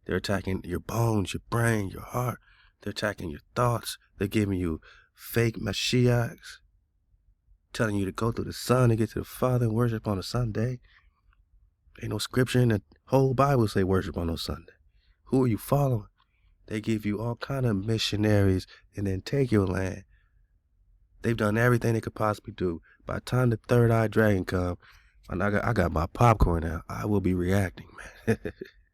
they're attacking your bones, your brain, your heart. They're attacking your thoughts. They're giving you fake Mashiachs, telling you to go through the sun to get to the Father and worship on a Sunday. Ain't no scripture in the whole Bible say worship on no Sunday. Who are you following? They give you all kind of missionaries and then take your land. They've done everything they could possibly do. By the time the third eye dragon come, and I got my popcorn out, I will be reacting, man.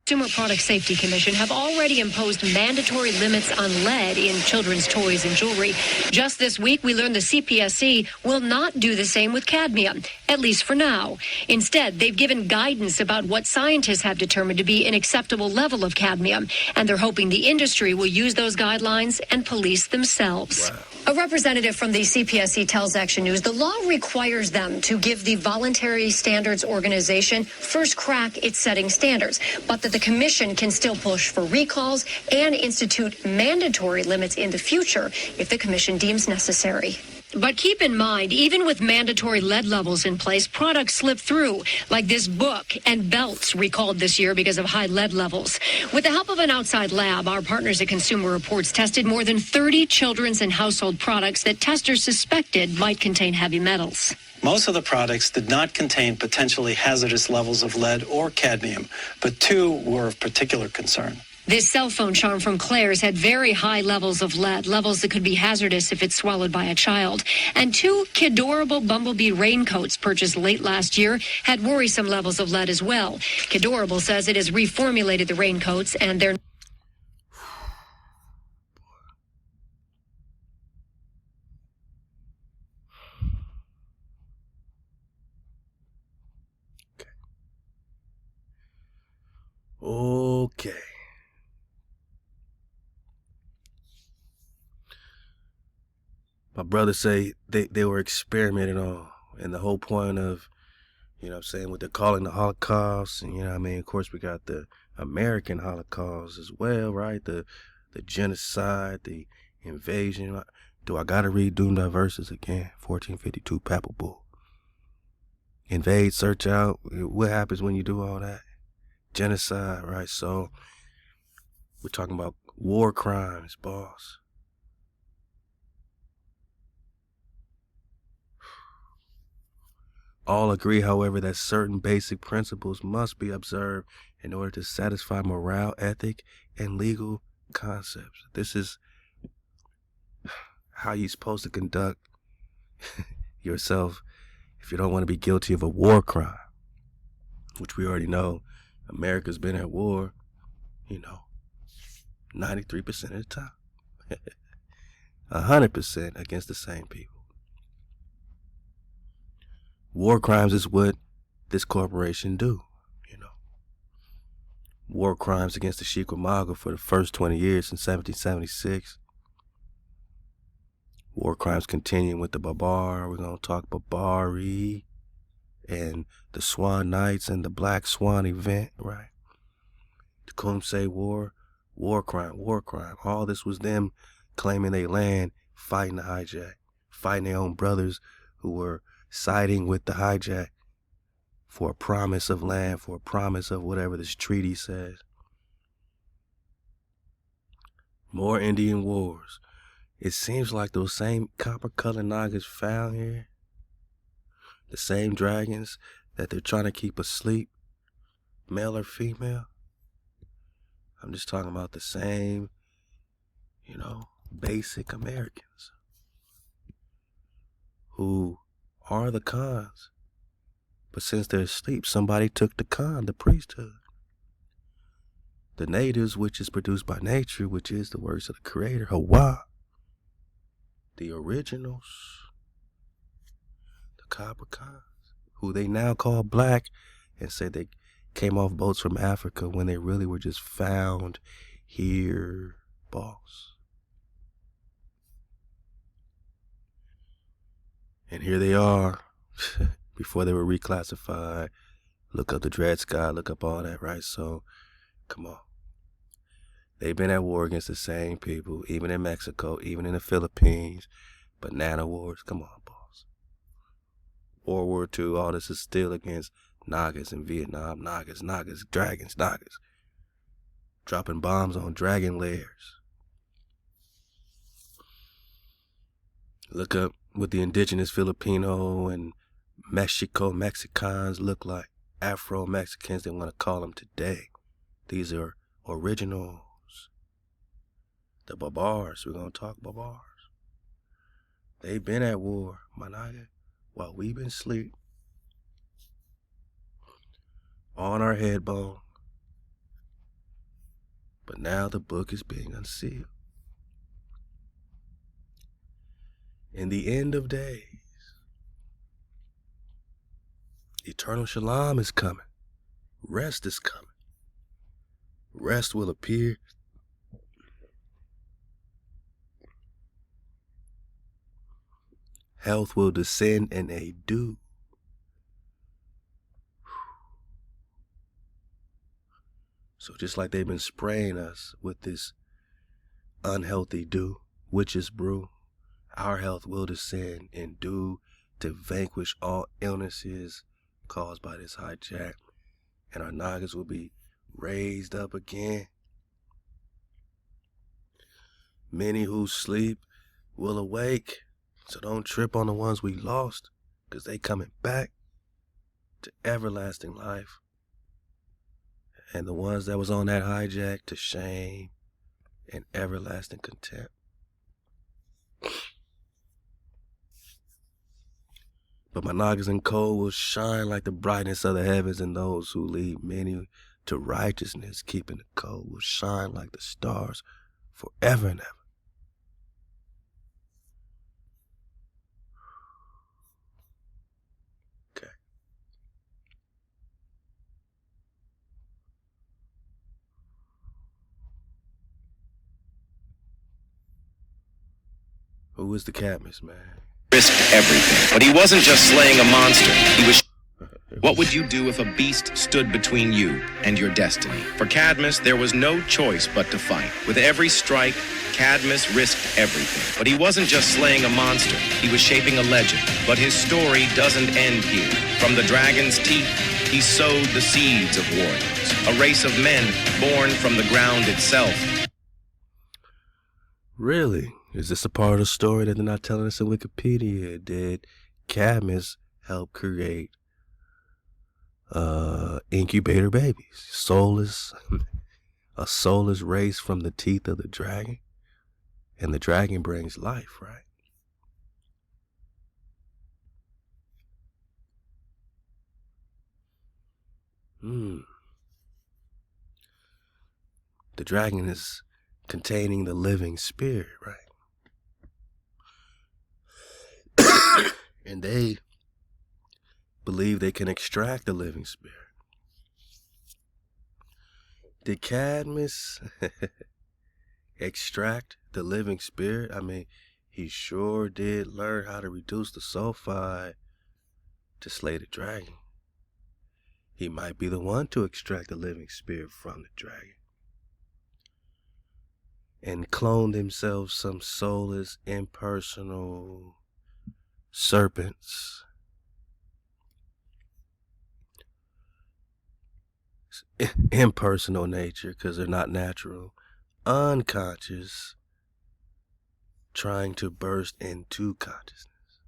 Consumer Product Safety Commission have already imposed mandatory limits on lead in children's toys and jewelry. Just this week, we learned the CPSC will not do the same with cadmium, at least for now. Instead, they've given guidance about what scientists have determined to be an acceptable level of cadmium, and they're hoping the industry will use those guidelines and police themselves. Wow. A representative from the CPSC tells Action News the law requires them to give the Voluntary Standards Organization first crack at setting standards, but that the commission can still push for recalls and institute mandatory limits in the future if the commission deems necessary. But keep in mind, even with mandatory lead levels in place, products slip through, like this book and belts recalled this year because of high lead levels. With the help of an outside lab, our partners at Consumer Reports tested more than 30 children's and household products that testers suspected might contain heavy metals. Most of the products did not contain potentially hazardous levels of lead or cadmium, but 2 were of particular concern. This cell phone charm from Claire's had very high levels of lead, levels that could be hazardous if it's swallowed by a child. And 2 Kidorable Bumblebee raincoats purchased late last year had worrisome levels of lead as well. Kidorable says it has reformulated the raincoats and they're Okay. My brothers say they were experimenting on, and the whole point of, you know what I'm saying, what they're calling the Holocaust, and you know what I mean, of course we got the American Holocaust as well, right? The genocide, the invasion. Do I gotta read Doom Verses again? 1452 Papal Bull. Invade, search out. What happens when you do all that? Genocide, right? So we're talking about war crimes, boss. All agree, however, that certain basic principles must be observed in order to satisfy morale, ethic, and legal concepts. This is how you're supposed to conduct yourself if you don't want to be guilty of a war crime, which we already know America's been at war, 93% of the time. 100% against the same people. War crimes is what this corporation do, War crimes against the Shikwamaga for the first 20 years since 1776. War crimes continue with the Babar. We're going to talk Babari and the Swan Knights and the Black Swan event, right? The Tecumseh War, war crime. All this was them claiming their land, fighting the hijack, fighting their own brothers who were siding with the hijack for a promise of land, for a promise of whatever this treaty says. More Indian wars. It seems like those same copper-colored Nagas found here, the same dragons that they're trying to keep asleep, male or female. I'm just talking about the same, basic Americans who are the Khans. But since they're asleep, somebody took the Khan, the priesthood. The natives, which is produced by nature, which is the words of the Creator, HaWah. The originals, the Copper Khans, who they now call black and say they came off boats from Africa when they really were just found here, boss. And here they are, before they were reclassified. Look up the Dred Scott, look up all that, right? So, come on. They've been at war against the same people, even in Mexico, even in the Philippines. Banana wars, come on, boss. World War II, all this is still against Nagas in Vietnam. Nagas, dragons, Nagas. Dropping bombs on dragon lairs. Look up what the indigenous Filipino and Mexicans look like. Afro-Mexicans, they want to call them today. These are originals. The Babars, we're going to talk Babars. They've been at war, my nigga, while we've been asleep. On our head bone. But now the book is being unsealed. In the end of days, eternal shalom is coming. Rest is coming. Rest will appear. Health will descend in a dew. So just like they've been spraying us with this unhealthy dew, witch's brew, our health will descend in dew to vanquish all illnesses caused by this hijack. And our nagas will be raised up again. Many who sleep will awake. So don't trip on the ones we lost, because they coming back to everlasting life. And the ones that was on that hijack to shame and everlasting contempt. But my nagas and coal will shine like the brightness of the heavens, and those who lead many to righteousness, keeping the coal, will shine like the stars forever and ever. Okay. Who is the Cadmus, man? Risked everything, but he wasn't just slaying a monster. He was. What would you do if a beast stood between you and your destiny? For Cadmus, there was no choice but to fight. With every strike, Cadmus risked everything. But he wasn't just slaying a monster. He was shaping a legend. But his story doesn't end here. From the dragon's teeth, he sowed the seeds of warriors, a race of men born from the ground itself. Really? Is this a part of the story that they're not telling us in Wikipedia? Did Cadmus help create incubator babies? A soulless race from the teeth of the dragon? And the dragon brings life, right? The dragon is containing the living spirit, right? And they believe they can extract the living spirit. Did Cadmus extract the living spirit? I mean, he sure did learn how to reduce the sulfide to slay the dragon. He might be the one to extract the living spirit from the dragon. And cloned himself some soulless, impersonal serpents. Impersonal nature, because they're not natural. Unconscious, trying to burst into consciousness.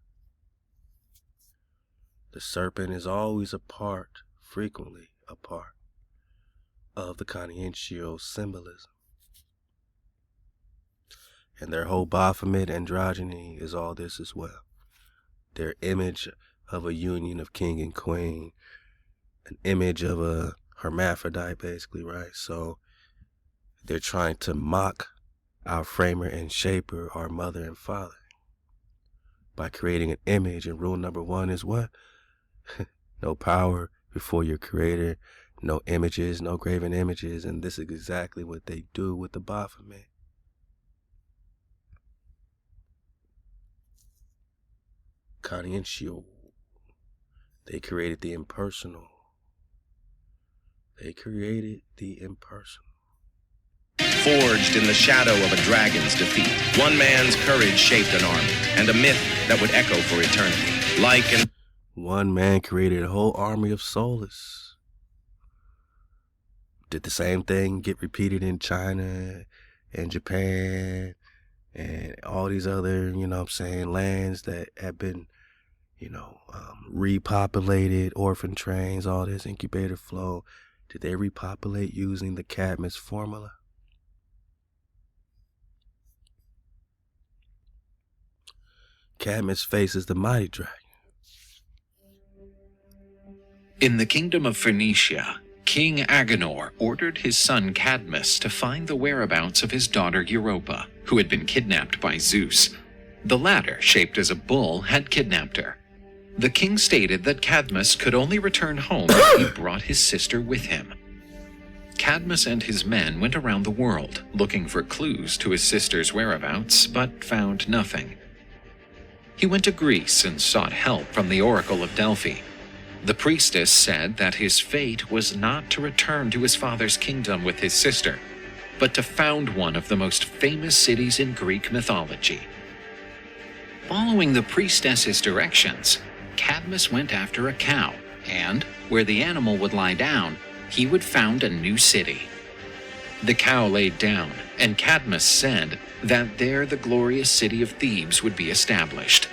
The serpent is always a part, frequently a part, of the consciential symbolism. And their whole Baphomet androgyny is all this as well. Their image of a union of king and queen, an image of a hermaphrodite, basically, right? So they're trying to mock our framer and shaper, our mother and father, by creating an image. And rule number one is what? No power before your creator, no images, no graven images. And this is exactly what they do with the Baphomet. Consciential. They created the impersonal. They created the impersonal. Forged in the shadow of a dragon's defeat, one man's courage shaped an army and a myth that would echo for eternity. One man created a whole army of soulless. Did the same thing get repeated in China and Japan and all these other, lands that have been, repopulated, orphan trains, all this incubator flow. Did they repopulate using the Cadmus formula? Cadmus faces the mighty dragon. In the kingdom of Phoenicia, King Agenor ordered his son Cadmus to find the whereabouts of his daughter Europa, who had been kidnapped by Zeus. The latter, shaped as a bull, had kidnapped her. The king stated that Cadmus could only return home if he brought his sister with him. Cadmus and his men went around the world, looking for clues to his sister's whereabouts, but found nothing. He went to Greece and sought help from the Oracle of Delphi. The priestess said that his fate was not to return to his father's kingdom with his sister, but to found one of the most famous cities in Greek mythology. Following the priestess's directions, Cadmus went after a cow, and, where the animal would lie down, he would found a new city. The cow laid down, and Cadmus said that there the glorious city of Thebes would be established.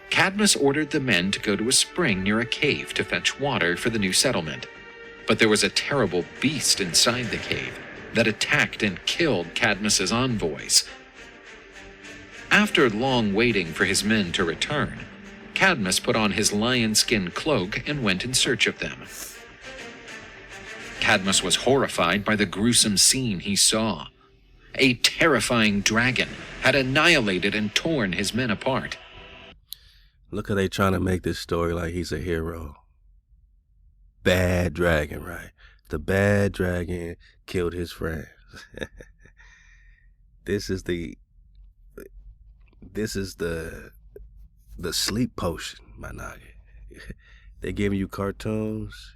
Cadmus ordered the men to go to a spring near a cave to fetch water for the new settlement. But there was a terrible beast inside the cave that attacked and killed Cadmus's envoys. After long waiting for his men to return, Cadmus put on his lion-skin cloak and went in search of them. Cadmus was horrified by the gruesome scene he saw. A terrifying dragon had annihilated and torn his men apart. Look how they trying to make this story like he's a hero. Bad dragon, right? The bad dragon killed his friends. This is the sleep potion, my nigga. They giving you cartoons.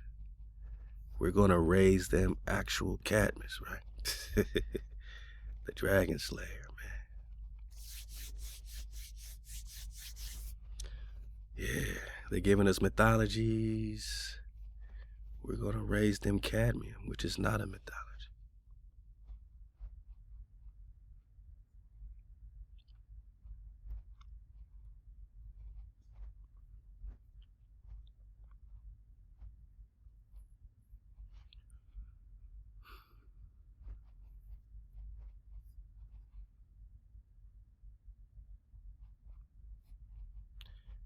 We're gonna raise them actual Cadmus, right? The Dragon Slayer, man. Yeah, they're giving us mythologies. We're gonna raise them cadmium, which is not a mythology.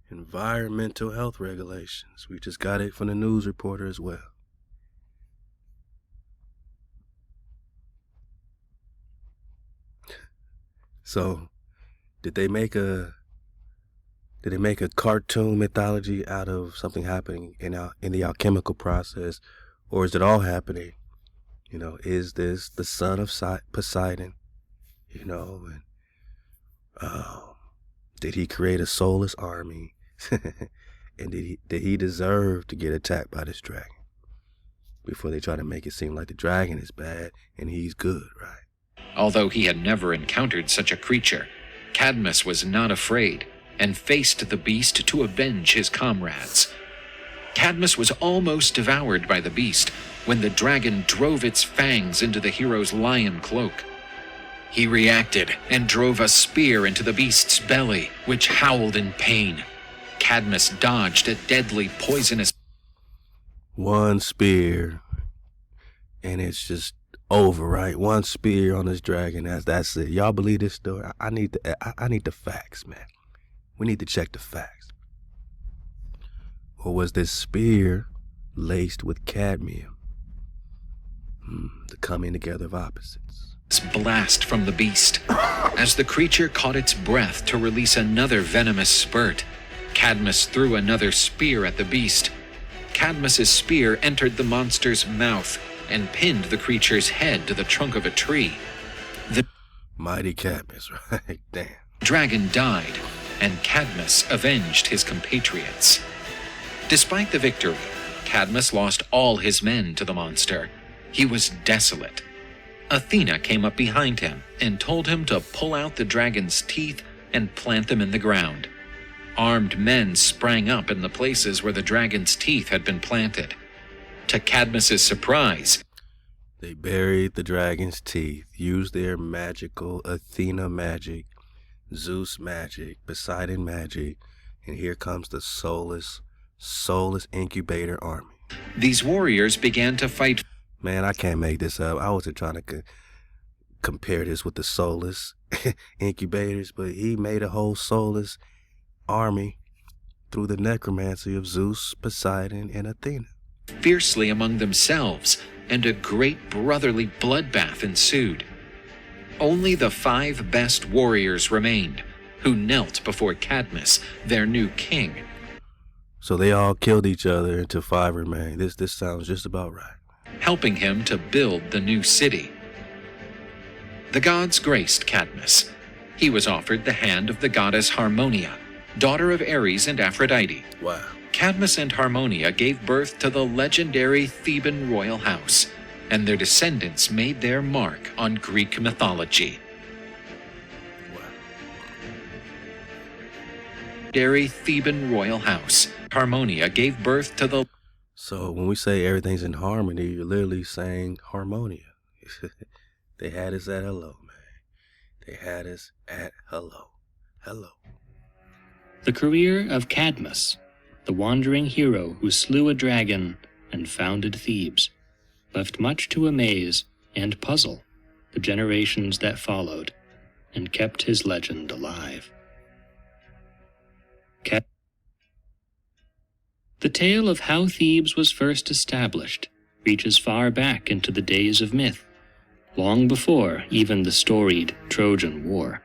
Environmental health regulations. We just got it from the news reporter as well. So, did they make a cartoon mythology out of something happening in the alchemical process, or is it all happening? You know, is this the son of Poseidon? You know, and did he create a soulless army? And did he deserve to get attacked by this dragon? Before they try to make it seem like the dragon is bad and he's good, right? Although he had never encountered such a creature, Cadmus was not afraid and faced the beast to avenge his comrades. Cadmus was almost devoured by the beast when the dragon drove its fangs into the hero's lion cloak. He reacted and drove a spear into the beast's belly, which howled in pain. Cadmus dodged a deadly poisonous... One spear, and it's just over, right? One spear on this dragon, that's it. Y'all believe this story? I need the facts, man. We need to check the facts. Or was this spear laced with cadmium? The coming together of opposites. Blast from the beast. As the creature caught its breath to release another venomous spurt, Cadmus threw another spear at the beast. Cadmus's spear entered the monster's mouth and pinned the creature's head to the trunk of a tree. The mighty Cadmus, right? Damn. Dragon died, and Cadmus avenged his compatriots. Despite the victory, Cadmus lost all his men to the monster. He was desolate. Athena came up behind him and told him to pull out the dragon's teeth and plant them in the ground. Armed men sprang up in the places where the dragon's teeth had been planted. To Cadmus's surprise, they buried the dragon's teeth, used their magical Athena magic, Zeus magic, Poseidon magic, and here comes the soulless incubator army. These warriors began to fight. Man, I can't make this up. I wasn't trying to compare this with the soulless incubators, but he made a whole soulless army through the necromancy of Zeus, Poseidon, and Athena. Fiercely among themselves, and a great brotherly bloodbath ensued. Only the 5 best warriors remained, who knelt before Cadmus, their new king. So they all killed each other until 5 remained. This sounds just about right. Helping him to build the new city. The gods graced Cadmus. He was offered the hand of the goddess Harmonia, daughter of Ares and Aphrodite. Wow. Cadmus and Harmonia gave birth to the legendary Theban royal house, and their descendants made their mark on Greek mythology. Legendary Theban royal house, Harmonia gave birth to the... So when we say everything's in harmony, you're literally saying Harmonia. They had us at hello, man. They had us at hello. Hello. The career of Cadmus, the wandering hero who slew a dragon and founded Thebes, left much to amaze and puzzle the generations that followed and kept his legend alive. The tale of how Thebes was first established reaches far back into the days of myth, long before even the storied Trojan War.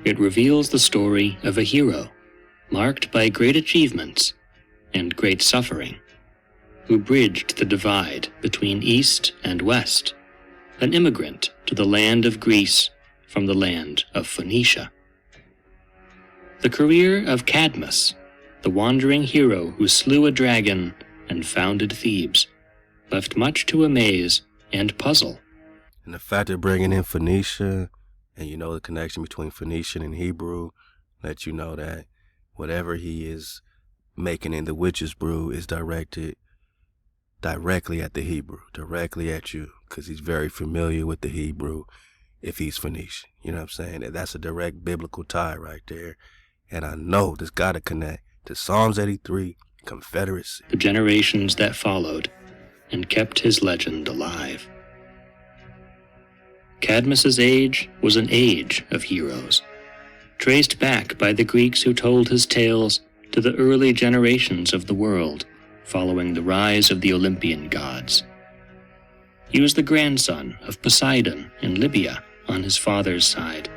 It reveals the story of a hero marked by great achievements and great suffering, who bridged the divide between East and West, an immigrant to the land of Greece from the land of Phoenicia. The career of Cadmus, the wandering hero who slew a dragon and founded Thebes, left much to amaze and puzzle. And the fact of bringing in Phoenicia, and you know the connection between Phoenician and Hebrew, lets you know that whatever he is making in the witch's brew is directed directly at the Hebrew, directly at you, because he's very familiar with the Hebrew if he's Phoenician. You know what I'm saying? That's a direct biblical tie right there. And I know this got to connect to Psalms 83, Confederacy. The generations that followed and kept his legend alive. Cadmus's age was an age of heroes, traced back by the Greeks who told his tales to the early generations of the world following the rise of the Olympian gods. He was the grandson of Poseidon in Libya on his father's side,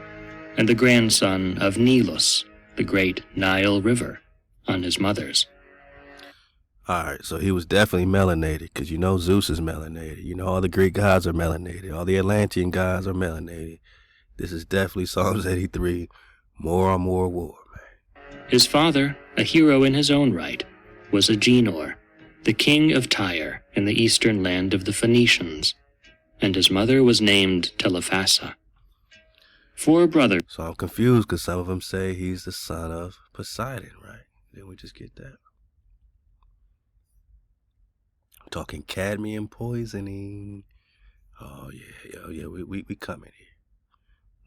and the grandson of Nilus, the great Nile River, on his mother's. Alright, so he was definitely melanated, because you know Zeus is melanated. You know all the Greek gods are melanated. All the Atlantean gods are melanated. This is definitely Psalms 83, more on more war, man. His father, a hero in his own right, was Agenor, the king of Tyre in the eastern land of the Phoenicians, and his mother was named Telephassa. 4 brothers. So I'm confused because some of them say he's the son of Poseidon, right? Didn't we just get that? I'm talking cadmium poisoning. Oh yeah, we coming here.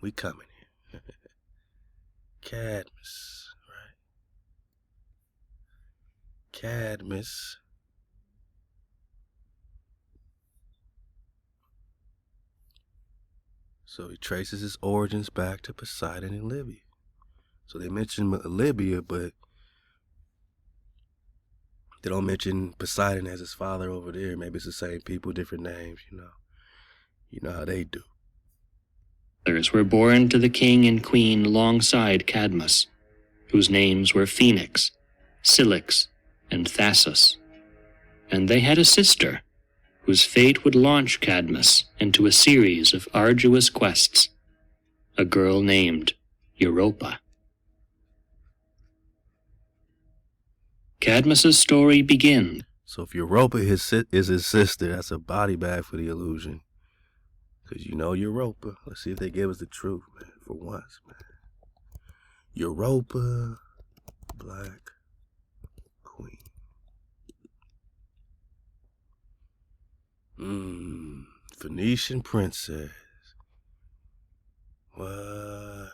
We coming here. Cadmus, right? Cadmus. So he traces his origins back to Poseidon in Libya. So they mention Libya, but they don't mention Poseidon as his father over there. Maybe it's the same people, different names, you know. You know how they do. Others were born to the king and queen alongside Cadmus, whose names were Phoenix, Cilix, and Thasus. And they had a sister, whose fate would launch Cadmus into a series of arduous quests, a girl named Europa. Cadmus's story begins. So if Europa is his sister, that's a body bag for the illusion. Because you know Europa. Let's see if they give us the truth, man, for once, man. Europa, Black Queen. Phoenician princess. What?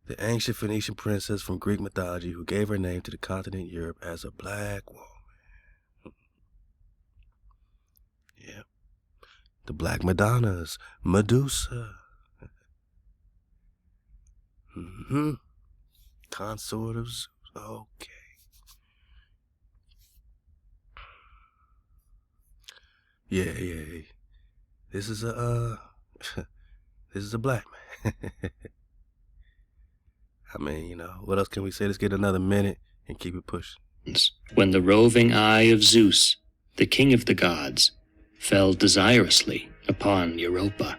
The ancient Phoenician princess from Greek mythology who gave her name to the continent Europe as a black woman. Yep. The Black Madonnas, Medusa. Mm-hmm. Consort of Zeus. Okay. Yeah. This is a this is a black man. I mean, you know, what else can we say? Let's get another minute and keep it pushing. When the roving eye of Zeus, the king of the gods, fell desirously upon Europa.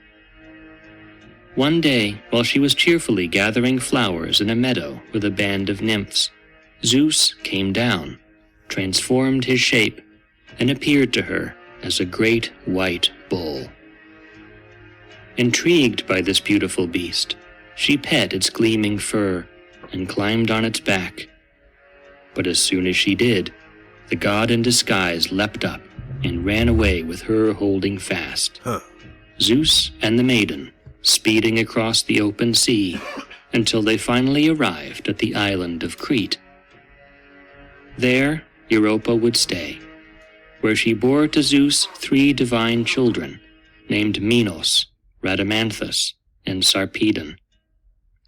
One day, while she was cheerfully gathering flowers in a meadow with a band of nymphs, Zeus came down, transformed his shape, and appeared to her as a great white bull. Intrigued by this beautiful beast, she pet its gleaming fur and climbed on its back. But as soon as she did, the god in disguise leapt up and ran away with her holding fast. Zeus and the maiden speeding across the open sea until they finally arrived at the island of Crete. There, Europa would stay, where she bore to Zeus 3 divine children named Minos, Rhadamanthus, and Sarpedon,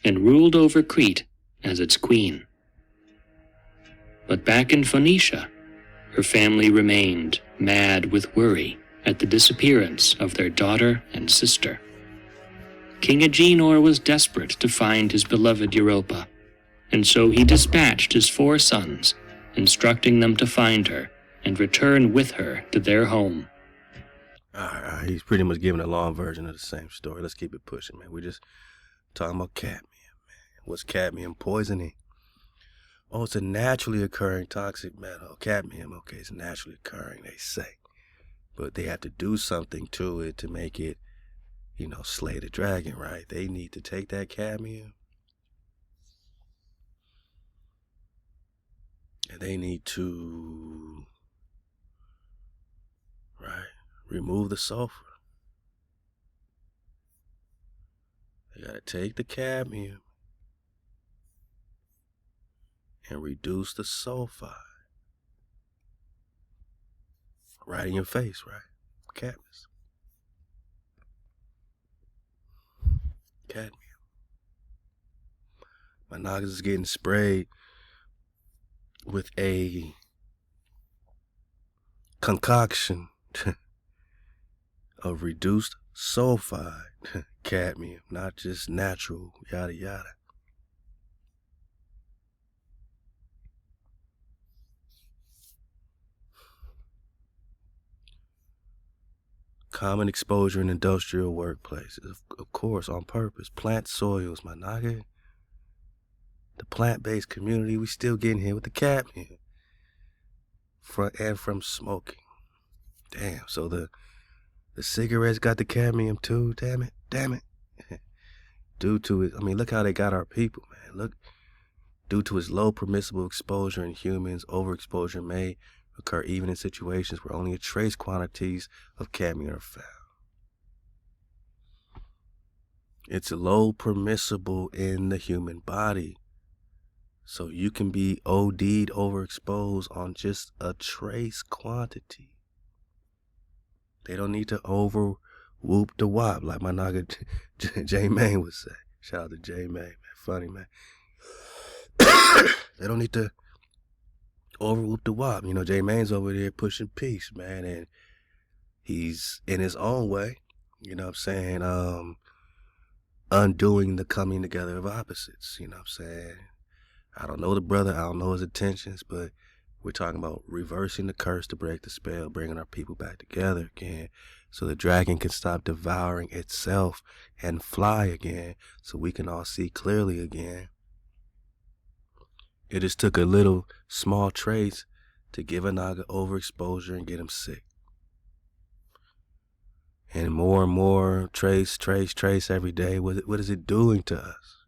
and ruled over Crete as its queen. But back in Phoenicia, her family remained mad with worry at the disappearance of their daughter and sister. King Agenor was desperate to find his beloved Europa, and so he dispatched his 4 sons, instructing them to find her and return with her to their home. All right, he's pretty much giving a long version of the same story. Let's keep it pushing, man. We're just talking about cadmium, man. What's cadmium? Poisoning. Oh, it's a naturally occurring toxic metal. Cadmium, okay, it's naturally occurring, they say. But they have to do something to it to make it, you know, slay the dragon, right? They need to take that cadmium and they need to, right, remove the sulfur. They gotta take the cadmium and reduce the sulfide. Right in your face, right? Cadmium. My noggin is getting sprayed with a concoction of reduced sulfide cadmium, not just natural, yada yada. Common exposure in industrial workplaces, of course, on purpose. Plant soils, my nigga. The plant-based community, we still getting hit with the cadmium from smoking. Damn, so the cigarettes got the cadmium too, damn it. Due to it, I mean, look how they got our people, man. Look, due to its low permissible exposure in humans, overexposure may occur even in situations where only a trace quantities of cadmium are found. It's low permissible in the human body. So you can be OD'd, overexposed on just a trace quantity. They don't need to over whoop the wop like my nigga J Main would say. Shout out to J Main, man. Funny, man. They don't need to over whoop the wop. You know, J Main's over there pushing peace, man, and he's in his own way, you know what I'm saying, undoing the coming together of opposites, you know what I'm saying. I don't know the brother, I don't know his intentions, but we're talking about reversing the curse to break the spell, bringing our people back together again, so the dragon can stop devouring itself and fly again, so we can all see clearly again. It just took a little small trace to give a naga overexposure and get him sick. And more trace every day. What is it doing to us?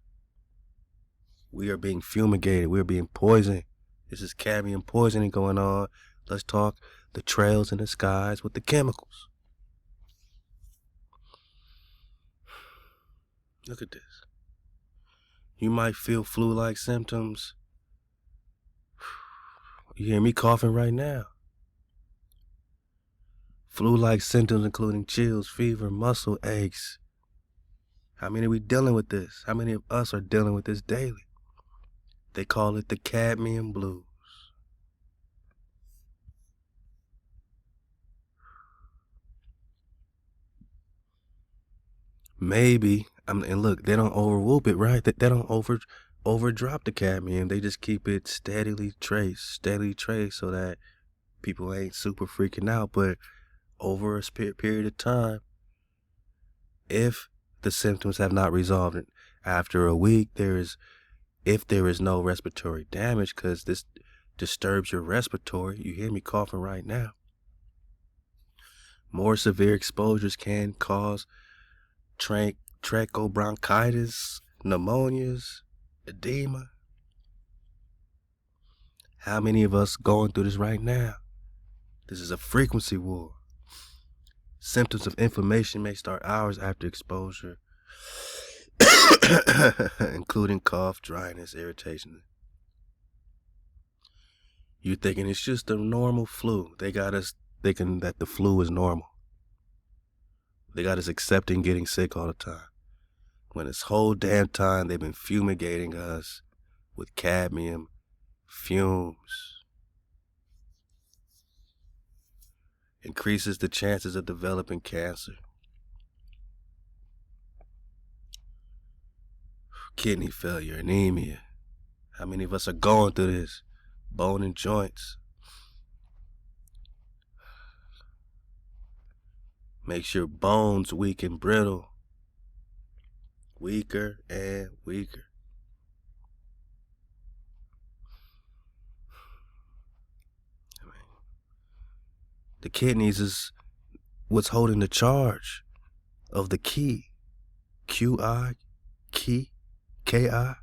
We are being fumigated. We are being poisoned. This is cadmium poisoning going on. Let's talk the trails in the skies with the chemicals. Look at this. You might feel flu-like symptoms. You hear me coughing right now. Flu-like symptoms including chills, fever, muscle aches, How many are we dealing with this? How many of us are dealing with this daily? They call it the cadmium blues. Maybe, and look, they don't overwhoop it, right? They don't overdrop the cadmium. They just keep it steadily traced so that people ain't super freaking out. But over a period of time, if the symptoms have not resolved after a week, if there is no respiratory damage, because this disturbs your respiratory. You hear me coughing right now. More severe exposures can cause trachobronchitis, pneumonias, edema. How many of us going through this right now? This is a frequency war. Symptoms of inflammation may start hours after exposure, including cough, dryness, irritation. You're thinking it's just a normal flu. They got us thinking that the flu is normal. They got us accepting getting sick all the time. When this whole damn time they've been fumigating us with cadmium fumes. Increases the chances of developing cancer. Kidney failure, anemia. How many of us are going through this? Bone and joints. Makes your bones weak and brittle. Weaker and weaker. The kidneys is what's holding the charge of the key. Q-I, key, K-I,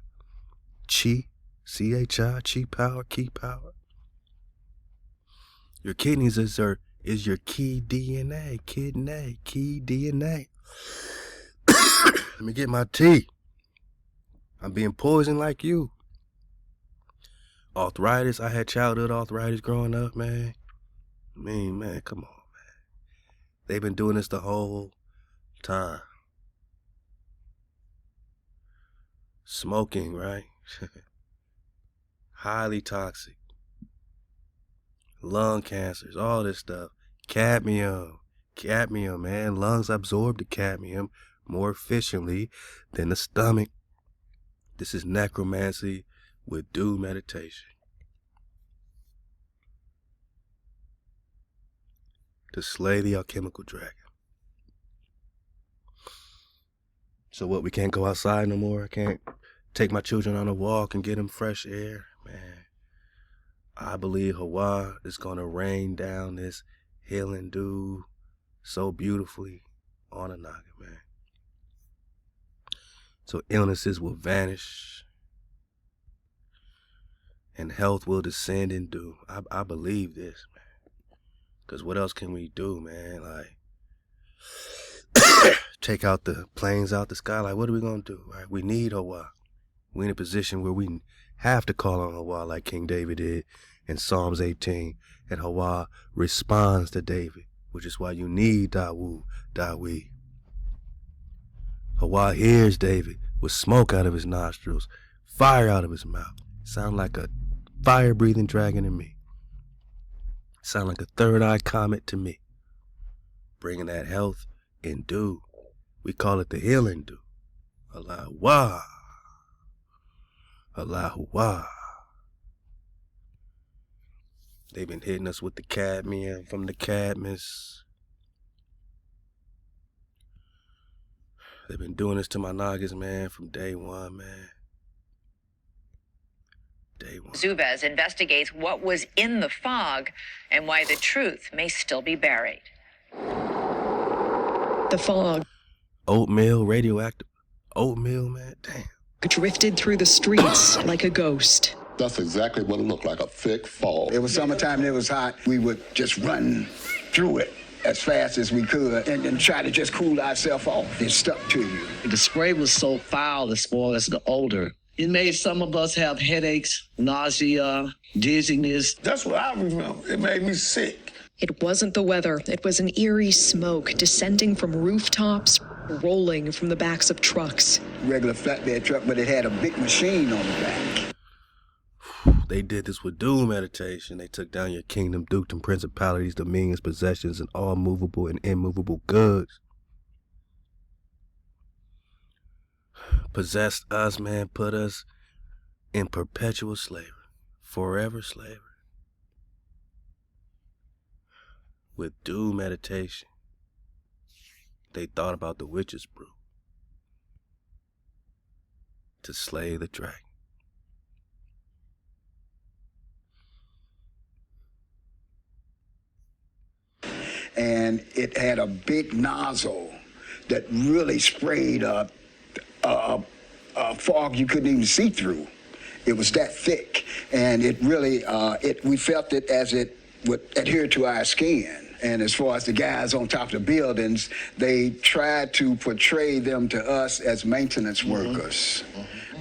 chi, C-H-I, chi power, key power. Your kidneys is your key DNA, key DNA. Let me get my tea. I'm being poisoned like you. Arthritis, I had childhood arthritis growing up, man. Man, come on, man. They've been doing this the whole time. Smoking, right? Highly toxic. Lung cancers, all this stuff. Cadmium, man. Lungs absorb the cadmium more efficiently than the stomach. This is necromancy with due meditation. To slay the alchemical dragon. So what, we can't go outside no more? I can't take my children on a walk and get them fresh air? Man, I believe HaWah is going to rain down this healing dew so beautifully on a noggin, man. So illnesses will vanish and health will descend in dew. I believe this, man. Because what else can we do, man? Like, take out the planes out the sky. Like, what are we going to do? Right? We need HaWah. We're in a position where we have to call on HaWah like King David did in Psalms 18. And HaWah responds to David, which is why you need Dawood, Dawid. HaWah hears David with smoke out of his nostrils, fire out of his mouth. Sound like a fire-breathing dragon to me. Sound like a third eye comet to me. Bringing that health in dew. We call it the healing dew. Halal HaWah. Halal HaWah. They've been hitting us with the cadmium from the cadmus. They've been doing this to my noggins, man, from day one, man. Day one. Zubez investigates what was in the fog and why the truth may still be buried. The fog. Oatmeal, radioactive. Oatmeal, man, damn. Drifted through the streets like a ghost. That's exactly what it looked like, a thick fog. It was summertime and it was hot. We would just run through it as fast as we could and try to just cool ourselves off. It stuck to you. The spray was so foul as far as the odor. It made some of us have headaches, nausea, dizziness. That's what I remember. It made me sick. It wasn't the weather. It was an eerie smoke descending from rooftops, rolling from the backs of trucks. Regular flatbed truck, but it had a big machine on the back. They did this with doom meditation. They took down your kingdom, dukedom, principalities, dominions, possessions, and all movable and immovable goods. Possessed us, man, put us in perpetual slavery, forever slavery. With doom meditation, they thought about the witch's brew to slay the dragon. And it had a big nozzle that really sprayed a fog you couldn't even see through. It was that thick, and it really, we felt it as it would adhere to our skin. And as far as the guys on top of the buildings, they tried to portray them to us as maintenance workers.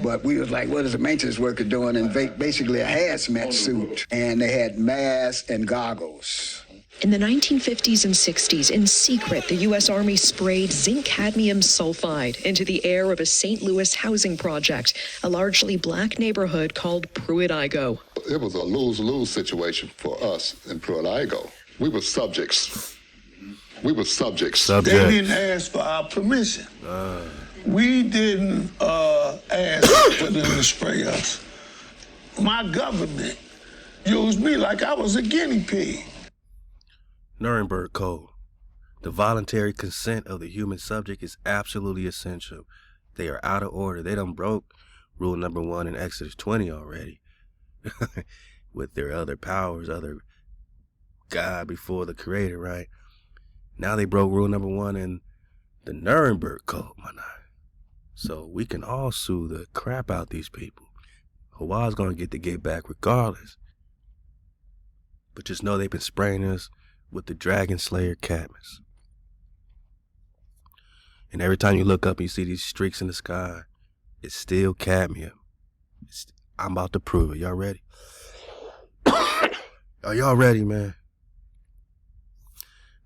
But we was like, what is a maintenance worker doing? And basically a hazmat suit. And they had masks and goggles. In the 1950s and 60s, in secret, the U.S. Army sprayed zinc cadmium sulfide into the air of a St. Louis housing project, a largely black neighborhood called Pruitt-Igoe. It was a lose-lose situation for us in Pruitt-Igoe. We were subjects. We were subjects. They didn't ask for our permission. We didn't ask for them to spray us. My government used me like I was a guinea pig. Nuremberg Code. The voluntary consent of the human subject is absolutely essential. They are out of order. They done broke rule number 1 in Exodus 20 already. With their other powers, other God before the creator, right? Now they broke rule number 1 in the Nuremberg Code, my guy. So we can all sue the crap out these people. HaWah's gonna get back regardless. But just know they've been spraying us with the Dragon Slayer Cadmus. And every time you look up and you see these streaks in the sky, it's still cadmium. I'm about to prove it. Y'all ready? Are y'all ready, man?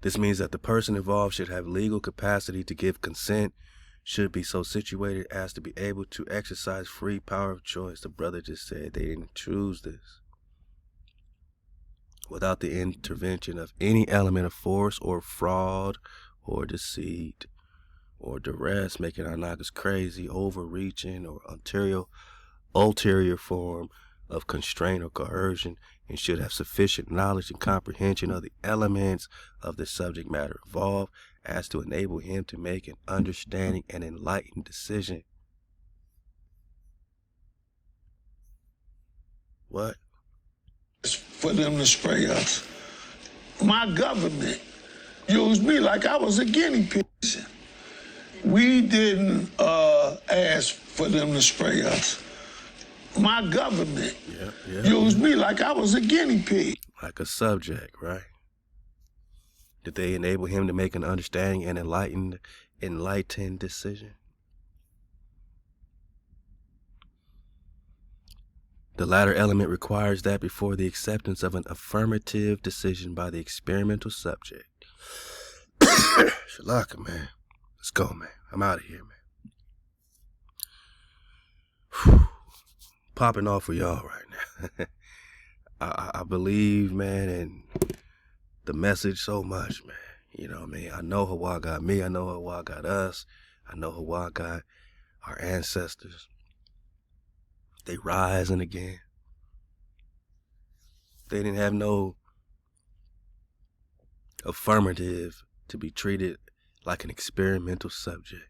This means that the person involved should have legal capacity to give consent, should be so situated as to be able to exercise free power of choice. The brother just said they didn't choose this. Without the intervention of any element of force or fraud or deceit or duress, making our niggas crazy, overreaching, or ulterior form of constraint or coercion, and should have sufficient knowledge and comprehension of the elements of the subject matter involved as to enable him to make an understanding and enlightened decision. What? For them to spray us. My government used me like I was a guinea pig. We didn't ask for them to spray us. My government used me like I was a guinea pig. Like a subject, right? Did they enable him to make an understanding and enlightened decision? The latter element requires that before the acceptance of an affirmative decision by the experimental subject. Shalaka, man. Let's go, man. I'm out of here, man. Popping off for y'all right now. I believe, man, in the message so much, man. You know what I mean? I know HaWah got me. I know HaWah got us. I know HaWah got our ancestors. They rising again. They didn't have no affirmative to be treated like an experimental subject.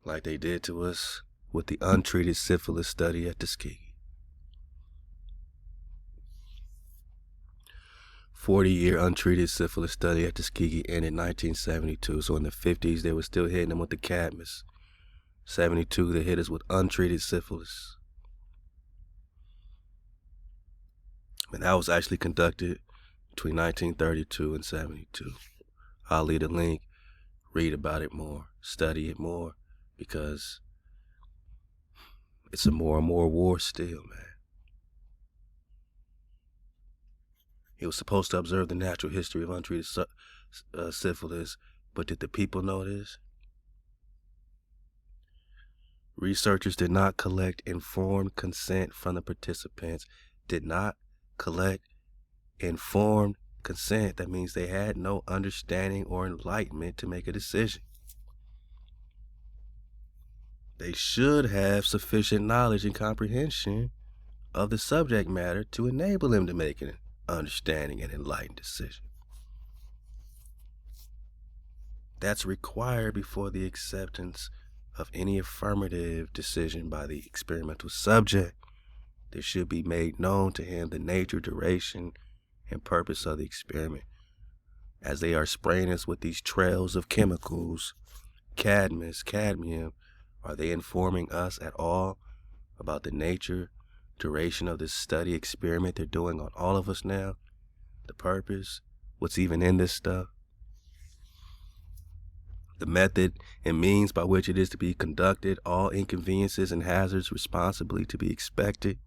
Like they did to us with the untreated syphilis study at Tuskegee. 40-year untreated syphilis study at Tuskegee ended in 1972. So in the 50s, they were still hitting them with the Cadmus. 72, they hit us with untreated syphilis. And that was actually conducted between 1932 and 72. I'll leave a link, read about it more, study it more, because it's a more and more war still, man. He was supposed to observe the natural history of untreated syphilis, but did the people know this? Researchers did not collect informed consent from the participants, did not collect informed consent. That means they had no understanding or enlightenment to make a decision. They should have sufficient knowledge and comprehension of the subject matter to enable them to make an understanding and enlightened decision. That's required before the acceptance of any affirmative decision by the experimental subject. There should be made known to him the nature, duration, and purpose of the experiment. As they are spraying us with these trails of chemicals, cadmium, are they informing us at all about the nature, duration of this study experiment they're doing on all of us now? The purpose, what's even in this stuff? The method and means by which it is to be conducted, all inconveniences and hazards responsibly to be expected,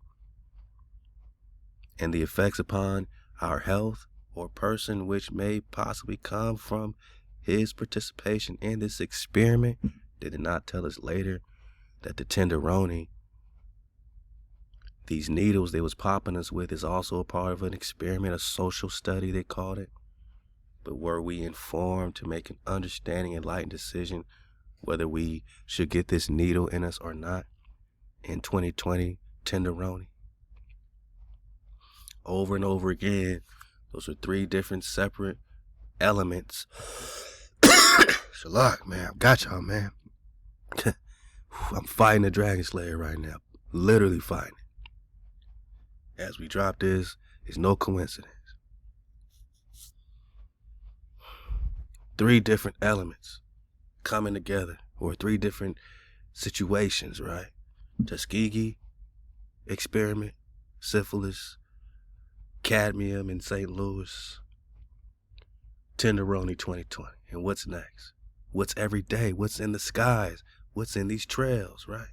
and the effects upon our health or person which may possibly come from his participation in this experiment. They did not tell us later that the tenderoni, these needles they was popping us with, is also a part of an experiment, a social study they called it. But were we informed to make an understanding, enlightened decision whether we should get this needle in us or not in 2020 tenderoni? Over and over again, those are three different separate elements. Shalak, man, I got y'all, man. I'm fighting the Dragon Slayer right now. Literally fighting it. As we drop this, it's no coincidence. Three different elements coming together, or three different situations, right? Tuskegee experiment, syphilis, cadmium in St. Louis, tenderoni 2020. And what's next? What's every day? What's in the skies? What's in these trails, right?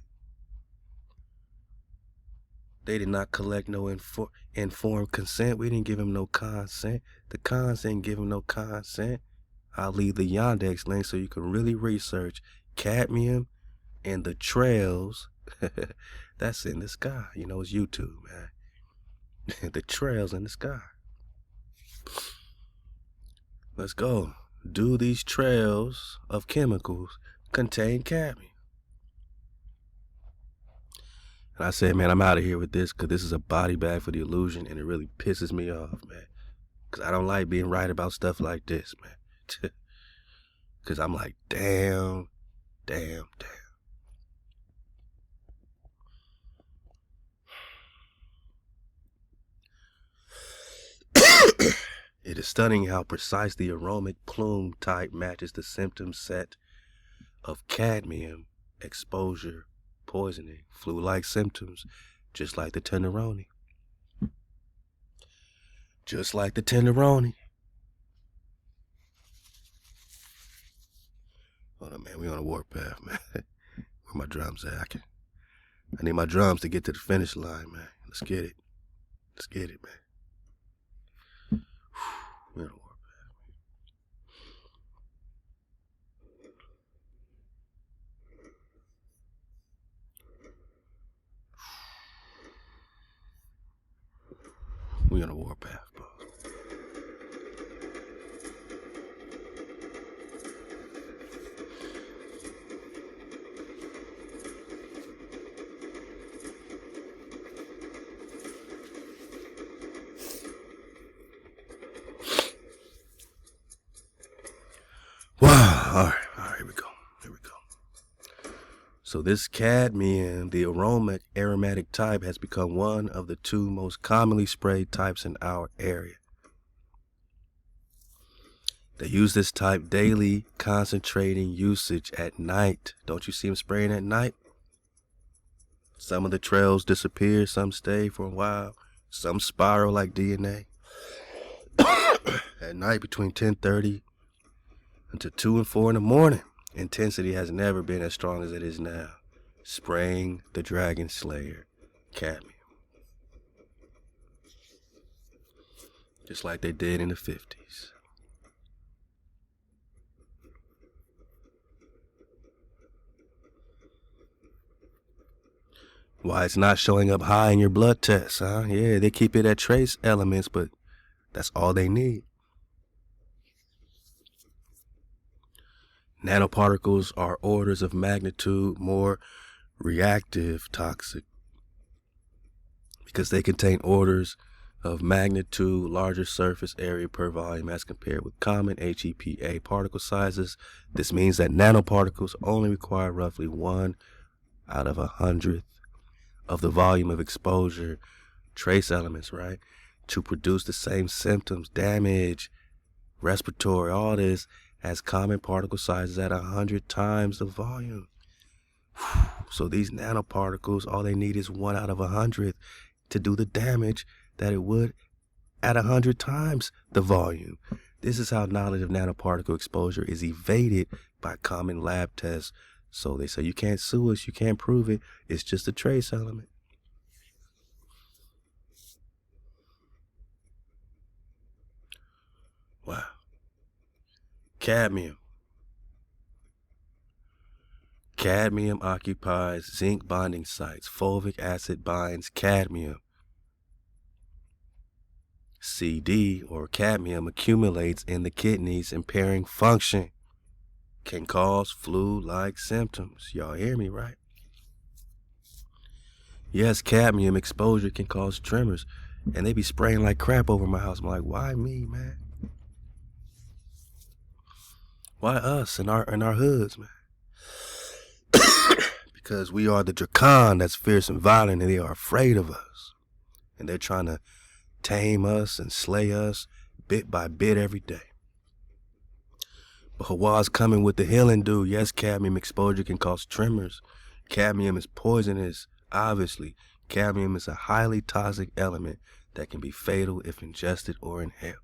They did not collect no informed consent. We didn't give him no consent. The cons didn't give him no consent. I'll leave the Yandex link so you can really research cadmium and the trails. That's in the sky. You know, it's YouTube, man. The trails in the sky. Let's go. Do these trails of chemicals contain cadmium? And I said, man, I'm out of here with this because this is a body bag for the illusion, and it really pisses me off, man. Because I don't like being right about stuff like this, man. Because I'm like, damn. It is stunning how precise the aromatic plume type matches the symptom set of cadmium exposure poisoning, flu-like symptoms, just like the tenderoni. Just like the tenderoni. Hold on, man. We on a warpath, man. Where my drums at? I need my drums to get to the finish line, man. Let's get it. Let's get it, man. We on a warpath. We on a warpath, bro. Wow, all right, here we go. So this cadmium, the aromatic type, has become one of the two most commonly sprayed types in our area. They use this type daily, concentrating usage at night. Don't you see them spraying at night? Some of the trails disappear, some stay for a while, some spiral like DNA. At night between 10:30 until 2 and 4 in the morning. Intensity has never been as strong as it is now. Spraying the Dragon Slayer cadmium. just like they did in the 50s. Why it's not showing up high in your blood tests, huh? Yeah, they keep it at trace elements, but that's all they need. Nanoparticles are orders of magnitude more reactive toxic because they contain orders of magnitude larger surface area per volume as compared with common HEPA particle sizes. This means that nanoparticles only require roughly 1 out of 100th of the volume of exposure trace elements, right, to produce the same symptoms, damage, respiratory, all this, as common particle sizes at 100 times the volume. So these nanoparticles, all they need is 1 out of 100th to do the damage that it would at 100 times the volume. This is how knowledge of nanoparticle exposure is evaded by common lab tests. So they say, you can't sue us, you can't prove it, it's just a trace element. Wow. Cadmium. Cadmium occupies zinc bonding sites. Fulvic acid binds cadmium. CD, or cadmium, accumulates in the kidneys, impairing function. Can cause flu-like symptoms. Y'all hear me, right? Yes, cadmium exposure can cause tremors. And they be spraying like crap over my house. I'm like, why me, man? Why us in our hoods, man? Because we are the DraKhans that's fierce and violent, and they are afraid of us. And they're trying to tame us and slay us bit by bit every day. But HaWah's coming with the healing dude. Yes, cadmium exposure can cause tremors. Cadmium is poisonous, obviously. Cadmium is a highly toxic element that can be fatal if ingested or inhaled.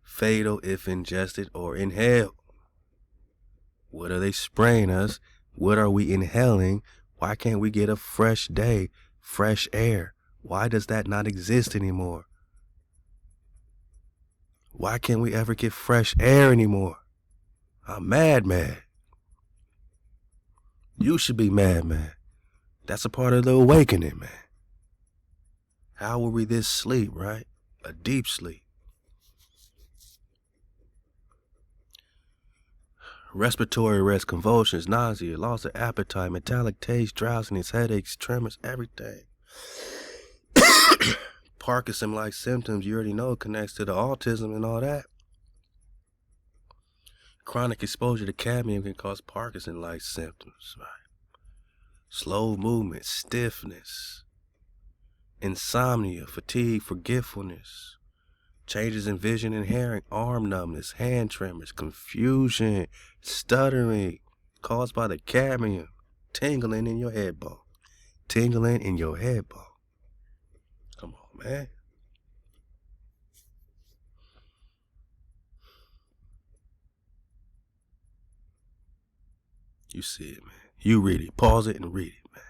Fatal if ingested or inhaled. What are they spraying us? What are we inhaling? Why can't we get a fresh day, fresh air? Why does that not exist anymore? Why can't we ever get fresh air anymore? I'm mad. You should be mad, man. That's a part of the awakening, man. How were we this sleep, right? A deep sleep. Respiratory arrest, convulsions, nausea, loss of appetite, metallic taste, drowsiness, headaches, tremors, everything. Parkinson-like symptoms, you already know, connects to the autism and all that. Chronic exposure to cadmium can cause Parkinson-like symptoms, right? Slow movement, stiffness, insomnia, fatigue, forgetfulness, changes in vision and hearing, arm numbness, hand tremors, confusion, stuttering, caused by the cadmium, tingling in your head bone. Tingling in your head bone. Come on, man. You see it, man. You read it. Pause it and read it, man.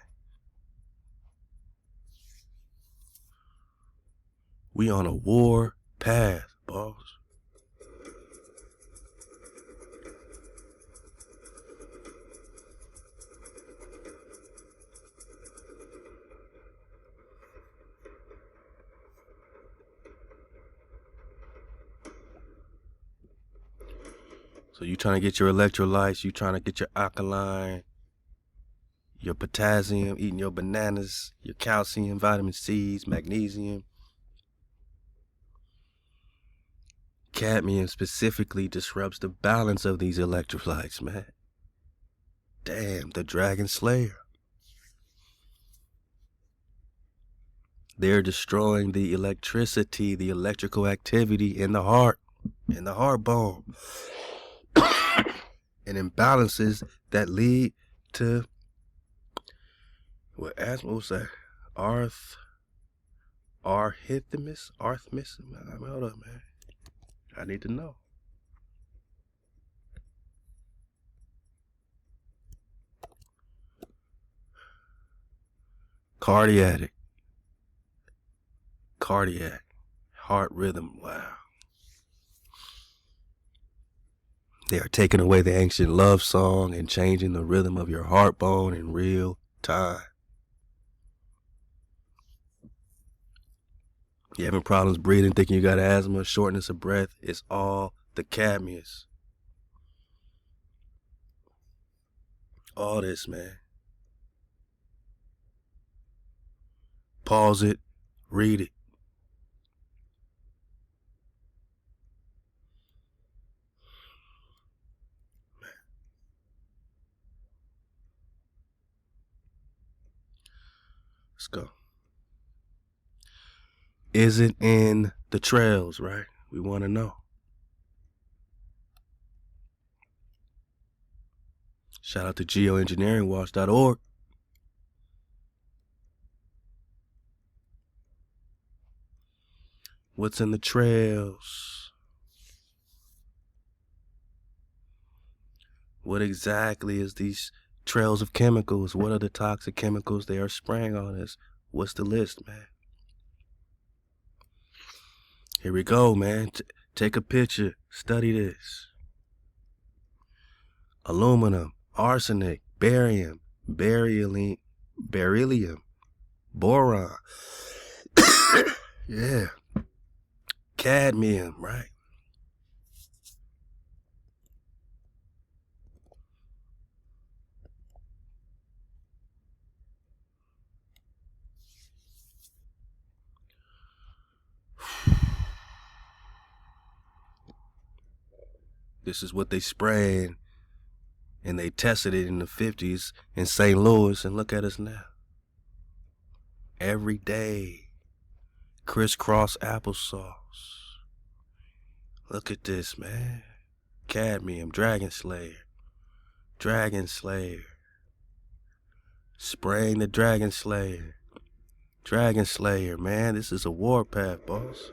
We on a war path, boss. So you trying to get your electrolytes, you trying to get your alkaline, your potassium, eating your bananas, your calcium, vitamin C's, magnesium. Cadmium specifically disrupts the balance of these electrolytes, man. Damn, the Dragon Slayer. They're destroying the electricity, the electrical activity in the heart bone. And imbalances that lead to what was that? Arrhythmus? Hold up, man. I need to know. Cardiac. heart rhythm. Wow. They are taking away the ancient love song and changing the rhythm of your heart bone in real time. You having problems breathing, thinking you got asthma, shortness of breath, it's all the cadmiums. All this, man. Pause it, read it. Let's go. Is it in the trails, right? We want to know. Shout out to geoengineeringwatch.org. What's in the trails? What exactly is these trails of chemicals? What are the toxic chemicals they are spraying on us? What's the list, man? Here we go, man. Take a picture. Study this. Aluminum, arsenic, barium, beryllium, boron. Yeah. Cadmium, right? This is what they spraying, and they tested it in the 50s in St. Louis, and look at us now. Every day, crisscross applesauce. Look at this, man. Cadmium, Dragon Slayer. Spraying the Dragon Slayer. Dragon Slayer, man. This is a warpath, boss.